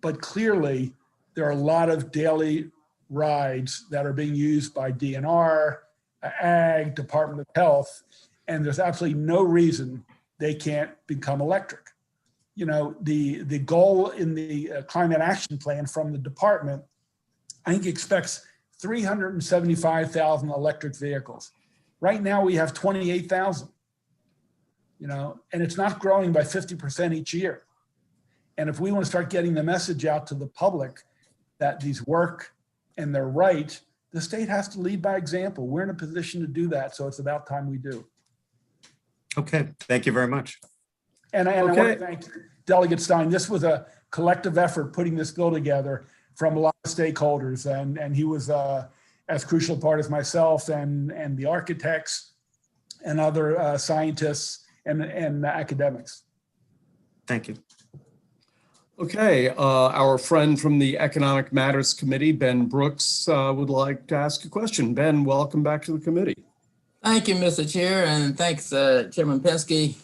But clearly, there are a lot of daily rides that are being used by DNR, Ag, Department of Health, and there's absolutely no reason they can't become electric. The goal in the climate action plan from the department, I think, expects 375,000 electric vehicles. Right now we have 28,000, and it's not growing by 50% each year. And if we want to start getting the message out to the public that these work and they're right, the state has to lead by example. We're in a position to do that, so it's about time we do. Okay, thank you very much. And I want to thank Delegate Stein. This was a collective effort putting this bill together from a lot of stakeholders, and he was as crucial a part as myself and the architects and other scientists and academics. Thank you. Okay, our friend from the Economic Matters Committee, Ben Brooks, would like to ask a question. Ben, welcome back to the committee. Thank you, Mr. Chair, and thanks, Chairman Penske.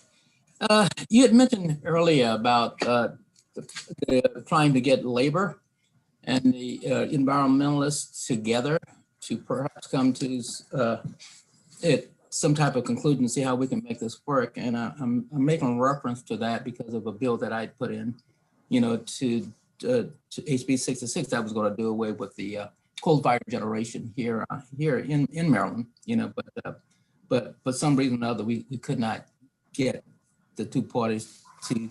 You had mentioned earlier about trying to get labor and the environmentalists together to perhaps come to some type of conclusion, see how we can make this work. And I'm making reference to that because of a bill that I put in, to HB 66 that was going to do away with the coal-fired generation here in Maryland, but for some reason or other, we could not get the two parties to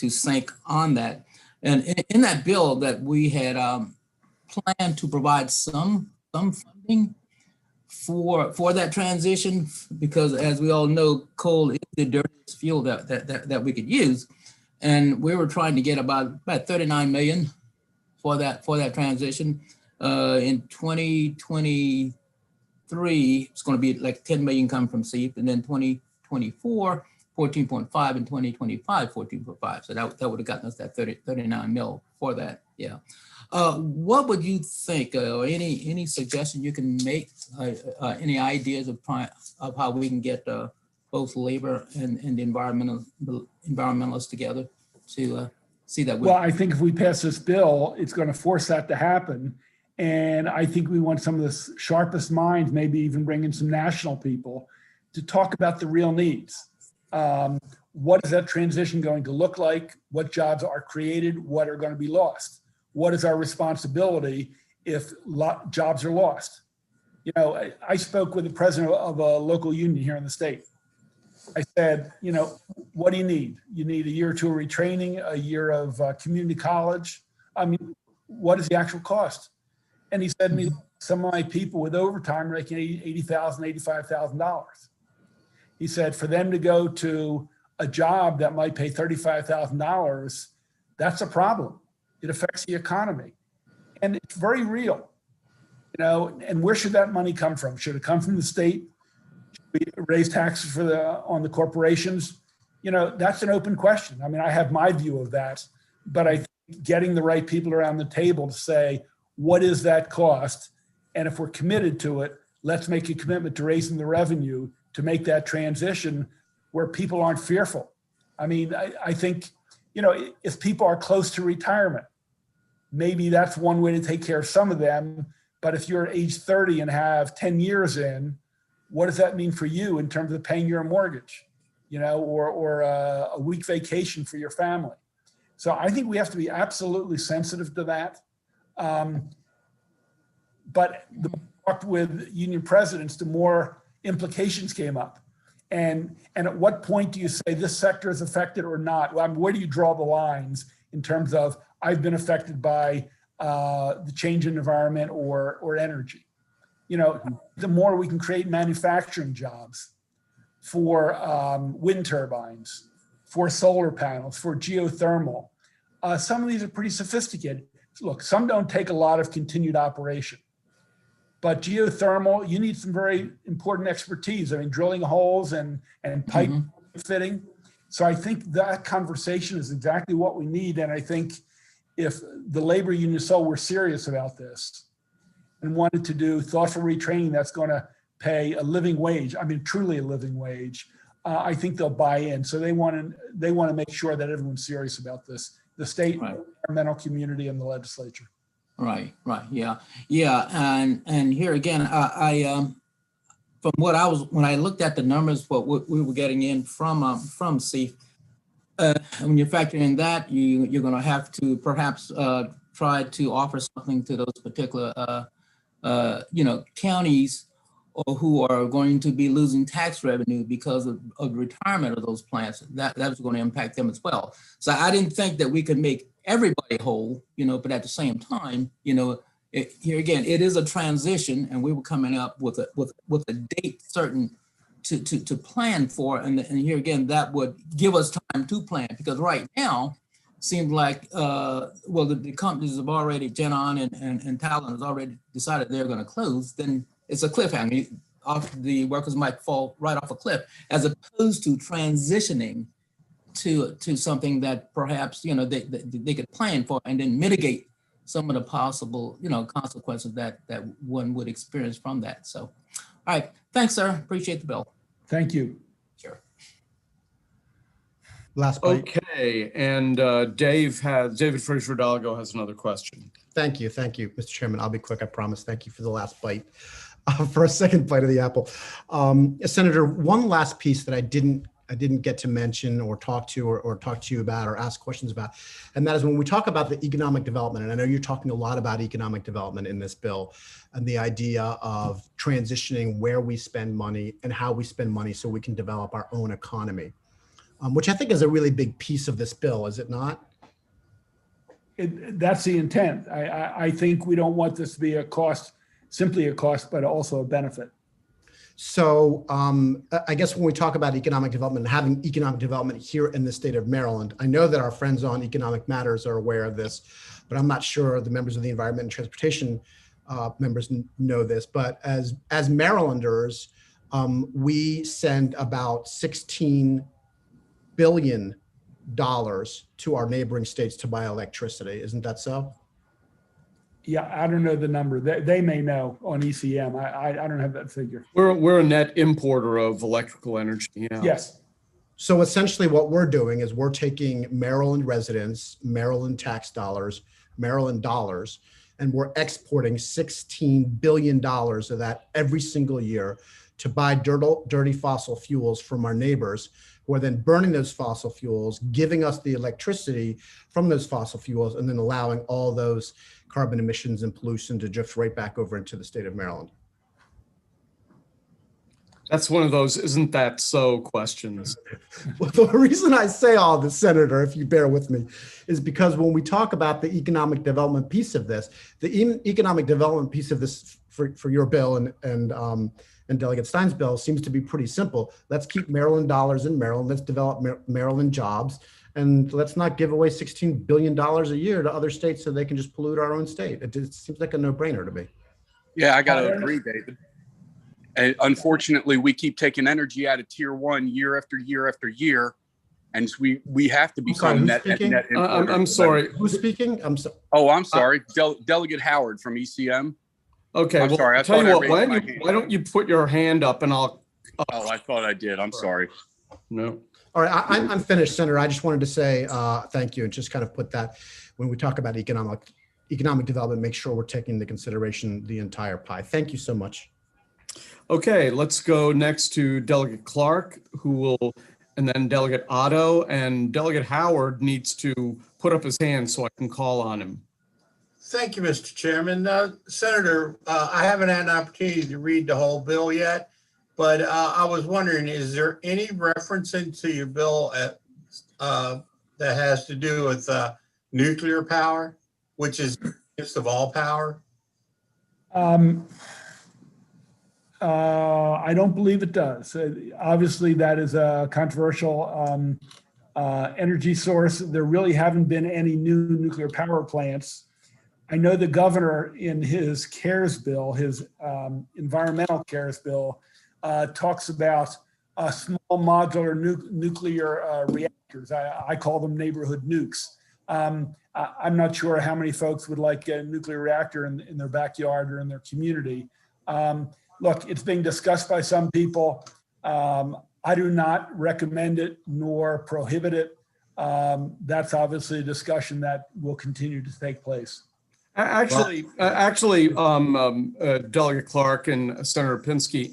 sync on that. And in that bill that we had planned to provide some funding for that transition, because as we all know, coal is the dirtiest fuel that we could use. And we were trying to get about 39 million for that transition. In 2023, it's going to be like 10 million coming from SEEP, and then 2024, 14.5, and 2025, 14.5. So that would have gotten us that 39 mil for that. Yeah. What would you think, or any suggestion you can make, any ideas of how we can get both labor and the environmentalists together to see that? Well, I think if we pass this bill, it's going to force that to happen. And I think we want some of the sharpest minds, maybe even bring in some national people to talk about the real needs. What is that transition going to look like? What jobs are created? What are going to be lost? What is our responsibility if jobs are lost? I spoke with the president of a local union here in the state. I said, what do you need? You need a year or two of retraining, a year of community college. I mean, what is the actual cost? And he said to me, some of my people with overtime are making $80,000, $85,000. He said, for them to go to a job that might pay $35,000, that's a problem. It affects the economy. And it's very real, and where should that money come from? Should it come from the state? Should we raise taxes on the corporations? That's an open question. I mean, I have my view of that, but I think getting the right people around the table to say, what is that cost? And if we're committed to it, let's make a commitment to raising the revenue to make that transition where people aren't fearful. I mean, I think, if people are close to retirement, maybe that's one way to take care of some of them. But if you're age 30 and have 10 years in, what does that mean for you in terms of paying your mortgage, or a week vacation for your family? So I think we have to be absolutely sensitive to that. But the more I talked with union presidents, the more implications came up. And at what point do you say this sector is affected or not? Well, where do you draw the lines in terms of I've been affected by the change in environment or energy? The more we can create manufacturing jobs for wind turbines, for solar panels, for geothermal. Some of these are pretty sophisticated. Look, some don't take a lot of continued operation. But geothermal, you need some very important expertise. I mean, drilling holes and pipe fitting. So I think that conversation is exactly what we need. And I think if the labor union saw we're serious about this and wanted to do thoughtful retraining that's going to pay a living wage, I mean, truly a living wage, I think they'll buy in. So they want to make sure that everyone's serious about this, the state, Right. environmental community, and the legislature. Right, yeah. And here again, I from when I looked at the numbers, what we were getting in from SEEF, when you factor in that, you're going to have to perhaps try to offer something to those particular counties or who are going to be losing tax revenue because of retirement of those plants. That was going to impact them as well. So I didn't think that we could make everybody whole, but at the same time, here again, it is a transition, and we were coming up with a date certain to plan for, and here again, that would give us time to plan, because right now, seemed like, well, the companies have already, Genon and Talon has already decided they're going to close, then it's a cliffhanger. The workers might fall right off a cliff, as opposed to transitioning to something that perhaps, they could plan for and then mitigate some of the possible, consequences that one would experience from that. So, all right, thanks, sir. Appreciate the bill. Thank you. Sure. Last bite. Okay, and David Fraser Hidalgo has another question. Thank you, Mr. Chairman. I'll be quick, I promise. Thank you for the last bite. For a second bite of the apple, Senator, one last piece that I didn't get to mention or talk to you about or ask questions about, and that is when we talk about the economic development. And I know you're talking a lot about economic development in this bill, and the idea of transitioning where we spend money and how we spend money so we can develop our own economy, which I think is a really big piece of this bill, is it not? That's the intent. I think we don't want this to be simply a cost, but also a benefit. So I guess when we talk about economic development and having economic development here in the state of Maryland, I know that our friends on Economic Matters are aware of this, but I'm not sure the members of the Environment and Transportation members know this. But as Marylanders, we send about $16 billion to our neighboring states to buy electricity. Isn't that so? Yeah, I don't know the number. They may know on ECM. I don't have that figure. We're a net importer of electrical energy. Yeah. Yes. So essentially what we're doing is we're taking Maryland residents, Maryland tax dollars, Maryland dollars, and we're exporting $16 billion of that every single year to buy dirty fossil fuels from our neighbors, who are then burning those fossil fuels, giving us the electricity from those fossil fuels, and then allowing all those carbon emissions and pollution to drift right back over into the state of Maryland. That's one of those "isn't that so" questions. Well, the reason I say all this, Senator, if you bear with me, is because when we talk about the economic development piece of this, the economic development piece of this for your bill and Delegate Stein's bill seems to be pretty simple. Let's keep Maryland dollars in Maryland. Let's develop Maryland jobs. And let's not give away $16 billion a year to other states so they can just pollute our own state. It seems like a no-brainer to me. Yeah, I got to agree, David. And unfortunately, we keep taking energy out of tier one year after year after year. And we have to become net importers. I'm sorry. Who's speaking? I'm sorry. Oh, I'm sorry. Delegate Howard from ECM. Okay, I'm sorry. I'll tell you what, why don't you put your hand up and I'll... Oh, I thought I did. I'm sorry. No. All right, I'm finished, Senator. I just wanted to say thank you and just kind of put that when we talk about economic development, make sure we're taking into consideration the entire pie. Thank you so much. Okay, let's go next to Delegate Clark, and then Delegate Otto, and Delegate Howard needs to put up his hand so I can call on him. Thank you, Mr. Chairman. Senator, I haven't had an opportunity to read the whole bill yet. But I was wondering, is there any reference into your bill that has to do with nuclear power, which is the biggest of all power? I don't believe it does. Obviously, that is a controversial energy source. There really haven't been any new nuclear power plants. I know the governor in his CARES bill, his environmental CARES bill, talks about small modular nuclear reactors. I call them neighborhood nukes. I'm not sure how many folks would like a nuclear reactor in their backyard or in their community. Look, it's being discussed by some people. I do not recommend it nor prohibit it. That's obviously a discussion that will continue to take place. Actually, Delegate Clark and Senator Pinsky,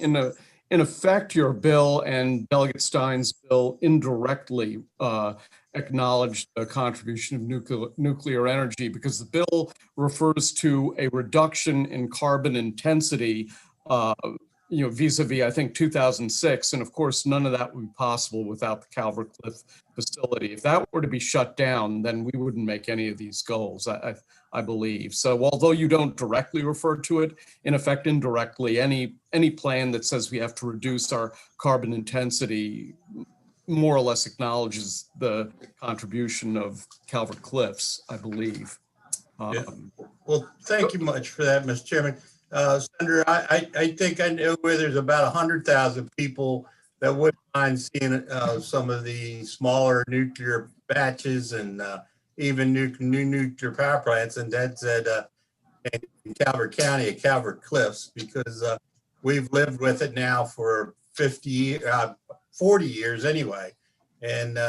in effect, your bill and Delegate Stein's bill indirectly acknowledge the contribution of nuclear energy, because the bill refers to a reduction in carbon intensity, vis-a-vis, I think, 2006. And of course, none of that would be possible without the Calvert Cliff facility. If that were to be shut down, then we wouldn't make any of these goals, I believe. So although you don't directly refer to it, in effect, indirectly, any plan that says we have to reduce our carbon intensity more or less acknowledges the contribution of Calvert Cliffs, I believe. Yeah. Well, thank you much for that, Mr. Chairman. Senator, I think I know where there's about 100,000 people that wouldn't mind seeing some of the smaller nuclear batches and even new nuclear power plants, and that's at in Calvert County at Calvert Cliffs, because we've lived with it now for 40 years anyway. And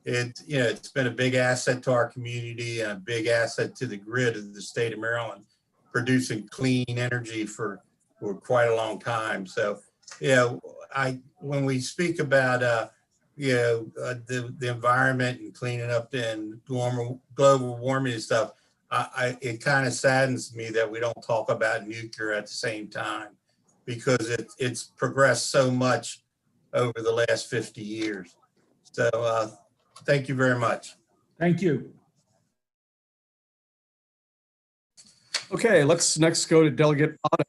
it's been a big asset to our community and a big asset to the grid of the state of Maryland, producing clean energy for quite a long time. So, when we speak about, the environment and cleaning up and global warming and stuff, it kind of saddens me that we don't talk about nuclear at the same time, because it's progressed so much over the last 50 years. So thank you very much. Thank you. Okay, let's next go to Delegate Otto.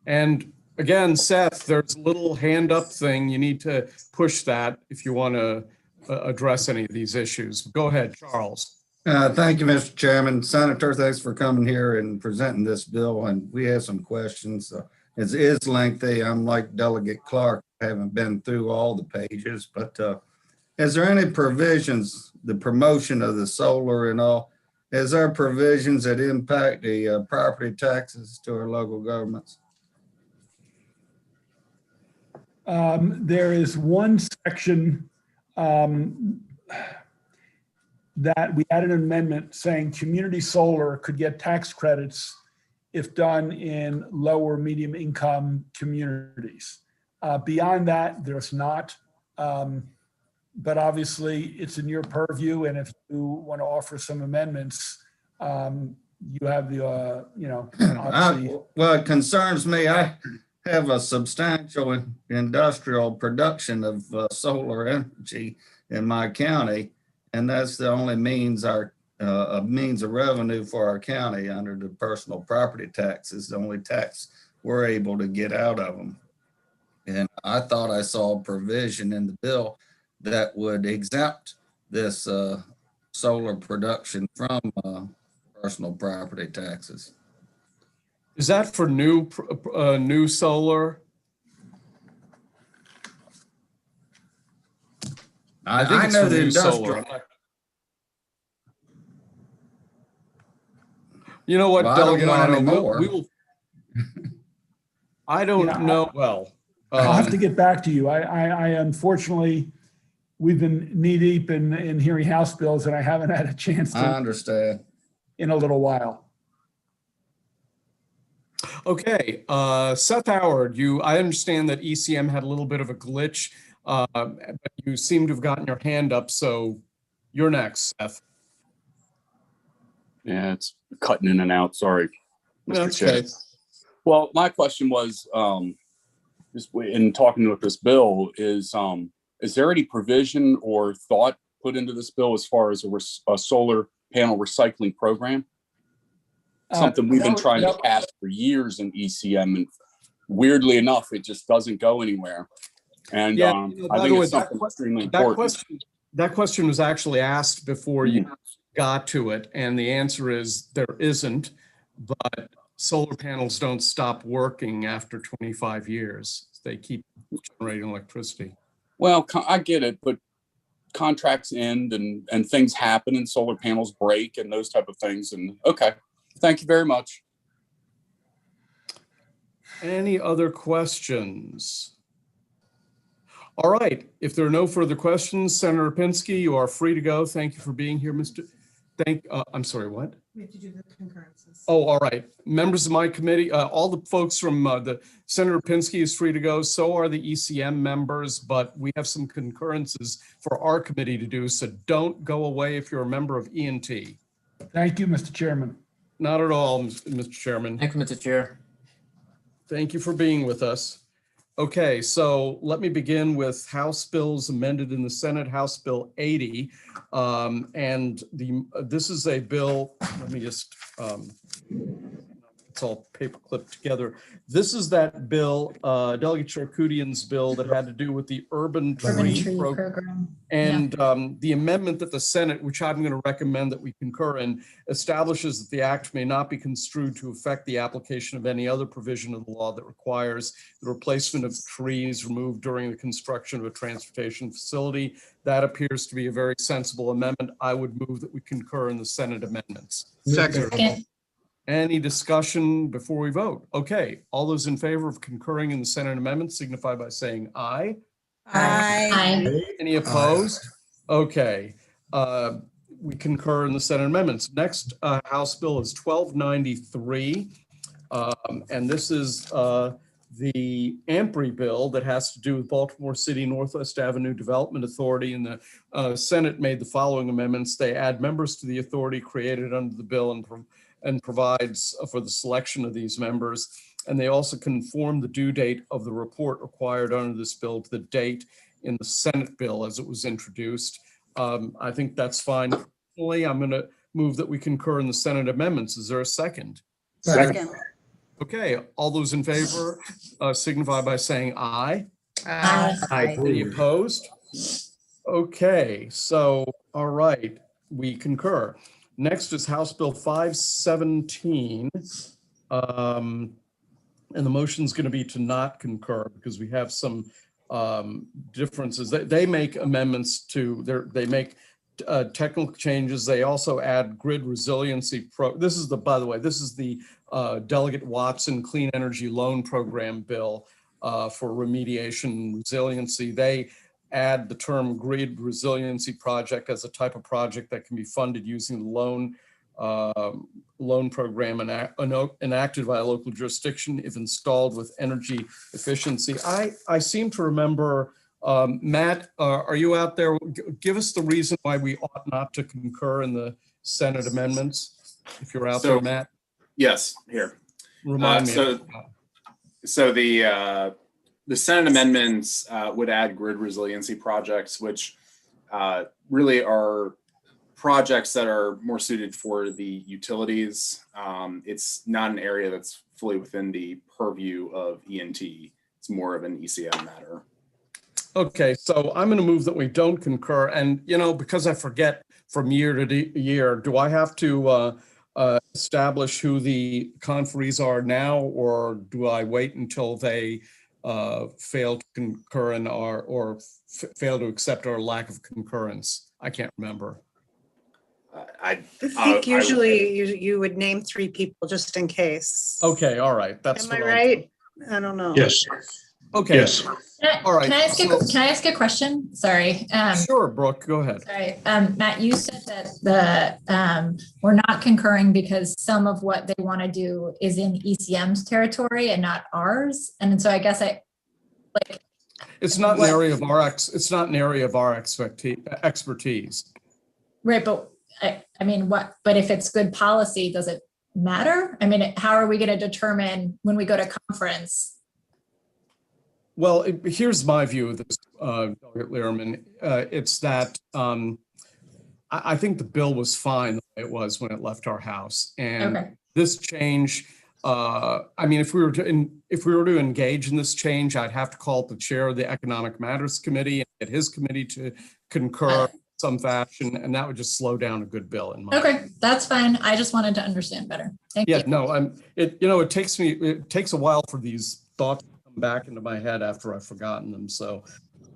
And again, Seth, there's a little hand up thing. You need to push that if you want to address any of these issues. Go ahead, Charles. Thank you, Mr. Chairman. Senator, thanks for coming here and presenting this bill. And we have some questions. It is lengthy. I'm like Delegate Clark. I haven't been through all the pages, but is there any provisions, the promotion of the solar and all, is there provisions that impact the property taxes to our local governments? There is one section that we had an amendment saying community solar could get tax credits if done in lower medium income communities. Beyond that, there's not. But obviously it's in your purview, and if you want to offer some amendments, you have the, obviously. Well, it concerns me. I have a substantial industrial production of solar energy in my county, and that's the only means of revenue for our county under the personal property taxes, the only tax we're able to get out of them. And I thought I saw a provision in the bill that would exempt this solar production from personal property taxes. Is that for new solar? I think it's know for the new industrial. solar. You know what, Well, I don't Delegate want Otto, any more. we will. I don't know. Well, I'll have to get back to you. I unfortunately, we've been knee deep in hearing House bills, and I haven't had a chance I to understand. in a little while. Okay, Seth Howard, I understand that ECM had a little bit of a glitch, but you seem to have gotten your hand up, so you're next, Seth. Yeah, it's cutting in and out. Sorry, Mr. That's Chair. okay. Well, my question was, just in talking with this bill, is there any provision or thought put into this bill as far as a solar panel recycling program? Something we've been trying to pass for years in ECM, and weirdly enough, it just doesn't go anywhere. And Yeah, I think it's something extremely important. That question was actually asked before you got to it, and the answer is there isn't, but solar panels don't stop working after 25 years. They keep generating electricity. Well, I get it, but contracts end and things happen and solar panels break and those type of things. And okay, thank you very much. Any other questions? All right, if there are no further questions, Senator Pinsky, you are free to go. Thank you for being here, I'm sorry, what? We have to do the concurrences. Oh, all right. Members of my committee, all the folks from the Senator Pinsky is free to go. So are the ECM members, but we have some concurrences for our committee to do. So don't go away if you're a member of ENT. Thank you, Mr. Chairman. Not at all, Mr. Chairman. Thank you, Mr. Chair. Thank you for being with us. Okay, so let me begin with House bills amended in the Senate, House Bill 80. And this is a bill, let me just it's all paperclipped together. This is that bill, Delegate Charkoudian's bill that had to do with the urban tree program. And the amendment that the Senate, which I'm going to recommend that we concur in, establishes that the act may not be construed to affect the application of any other provision of the law that requires the replacement of trees removed during the construction of a transportation facility. That appears to be a very sensible amendment. I would move that we concur in the Senate amendments. Second. Any discussion before we vote? Okay, all those in favor of concurring in the Senate amendments signify by saying aye. Aye. Any opposed? Okay, we concur in the Senate amendments. Next House bill is 1293. And this is the AMPRI bill that has to do with Baltimore City Northwest Avenue Development Authority. And the Senate made the following amendments. They add members to the authority created under the bill and provides for the selection of these members. And they also conform the due date of the report required under this bill to the date in the Senate bill as it was introduced. I think that's fine. I'm going to move that we concur in the Senate amendments. Is there a second? Second. Okay, all those in favor signify by saying aye. Aye. Any opposed? Okay, so, all right, we concur. Next is House Bill 517. And the motion is going to be to not concur because we have some differences. They make amendments to they make technical changes. They also add grid resiliency this is the, by the way, this is the Delegate Watson Clean Energy Loan Program bill for remediation and resiliency. They add the term grid resiliency project as a type of project that can be funded using the loan program enacted by a local jurisdiction if installed with energy efficiency. I seem to remember, Matt, are you out there? Give us the reason why we ought not to concur in the Senate amendments, if you're out there, Matt. Yes, here. Remind me. So the Senate amendments would add grid resiliency projects, which really are projects that are more suited for the utilities. It's not an area that's fully within the purview of ENT. It's more of an ECM matter. Okay, so I'm going to move that we don't concur. And, you know, because I forget from year to year, do I have to establish who the conferees are now, or do I wait until they fail to concur in or fail to accept our lack of concurrence? I can't remember. I think usually you would name 3 people just in case. Okay, all right. That's Am I right? I don't know. Yes. Okay. Yes. All right. Can I ask a question? Sorry. Sure, Brooke, go ahead. Sorry. Matt, you said that we're not concurring because some of what they want to do is in ECM's territory and not ours. And so I guess it's not an area of our expertise. Right, but I mean, but if it's good policy, does it matter? I mean, how are we going to determine when we go to conference? Well, here's my view of this, Delegate Lehrman. It's that I think the bill was fine the way it was when it left our House, and this change. I mean, if we were to engage in this change, I'd have to call up the chair of the Economic Matters Committee and get his committee to concur in some fashion, and that would just slow down a good bill. In my opinion. That's fine. I just wanted to understand better. Thank you. Yeah, no, it takes a while for these thoughts to come back into my head after I've forgotten them. So,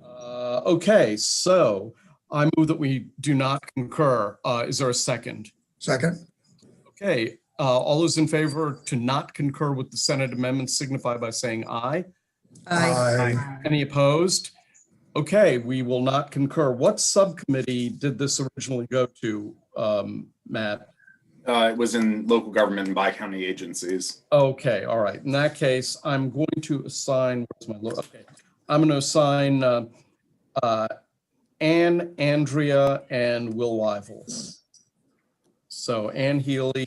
okay, so I move that we do not concur. Is there a second? Second. Okay, all those in favor to not concur with the Senate amendments signify by saying aye. Aye. Any opposed? Okay, we will not concur. What subcommittee did this originally go to, Matt? It was in local government and bi-county agencies. Okay, all right. In that case, I'm going to assign, I'm going to assign Ann, Andrea, and Will Wyville. So Ann Healy,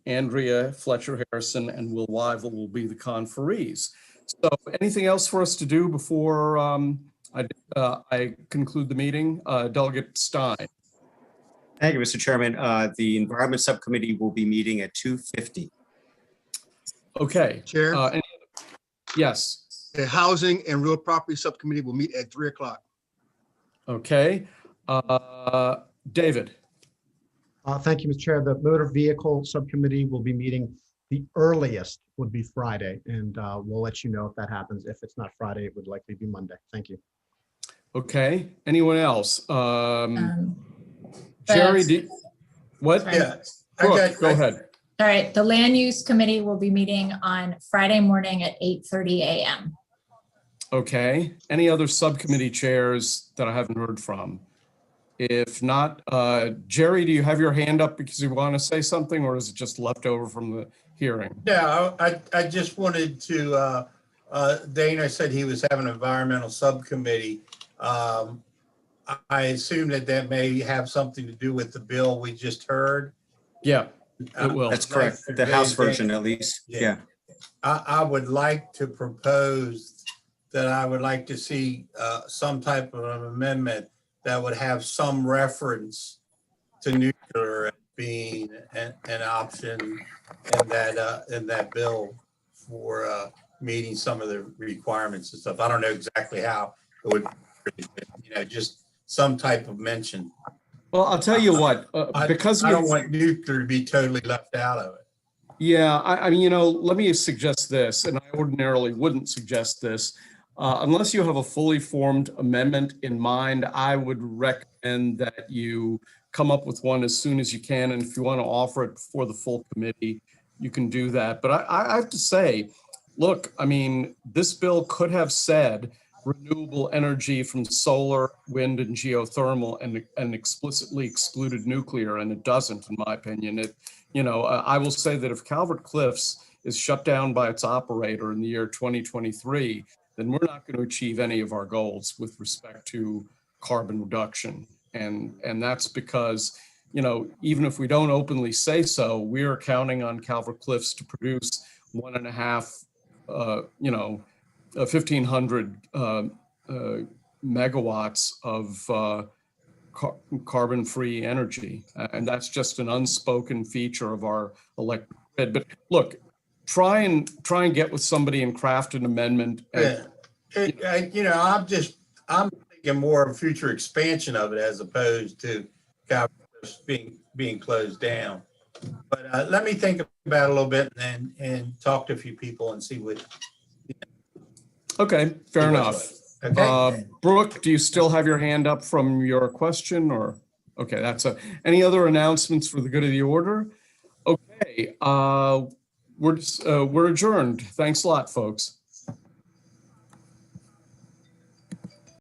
Andrea Fletcher Harrison, and Will Wyville will be the conferees. So anything else for us to do before I conclude the meeting? Delegate Stein. Thank you, Mr. Chairman. The Environment Subcommittee will be meeting at 2:50. Okay. Chair, Yes. the Housing and Real Property Subcommittee will meet at 3 o'clock. Okay. David. Thank you, Mr. Chair. The Motor Vehicle Subcommittee will be meeting. The earliest would be Friday, and we'll let you know if that happens. If it's not Friday, it would likely be Monday. Thank you. Okay. Anyone else? Jerry, what? Sorry. Yeah. Brooke, go ahead. All right, the Land Use Committee will be meeting on Friday morning at 8:30 a.m. Okay. Any other subcommittee chairs that I haven't heard from? If not, Jerry, do you have your hand up because you want to say something, or is it just left over from the hearing? Yeah, I just wanted to, Dana said he was having an environmental subcommittee. I assume that may have something to do with the bill we just heard. Yeah, it will. That's correct. The House version, at least. Yeah. I would like to propose that I would like to see some type of an amendment that would have some reference to nuclear being an option in that bill for meeting some of the requirements and stuff. I don't know exactly how it would, just some type of mention. Well, I'll tell you what, because I don't want nuclear to be totally left out of it. Yeah, I mean, let me suggest this, and I ordinarily wouldn't suggest this. Unless you have a fully formed amendment in mind, I would recommend that you come up with one as soon as you can. And if you want to offer it before the full committee, you can do that. But I have to say, look, I mean, this bill could have said renewable energy from solar, wind, and geothermal, and explicitly excluded nuclear, and it doesn't, in my opinion. I will say that if Calvert Cliffs is shut down by its operator in the year 2023, then we're not going to achieve any of our goals with respect to carbon reduction. And that's because, even if we don't openly say so, we are counting on Calvert Cliffs to produce 1,500 megawatts of carbon-free energy. And that's just an unspoken feature of our electric grid. But look, try and get with somebody and craft an amendment. I'm thinking more of future expansion of it as opposed to being closed down. But let me think about it a little bit and talk to a few people and see what. Okay, fair enough. Okay. Brooke, do you still have your hand up from your question, or? Okay, any other announcements for the good of the order? Okay, we're adjourned. Thanks a lot, folks.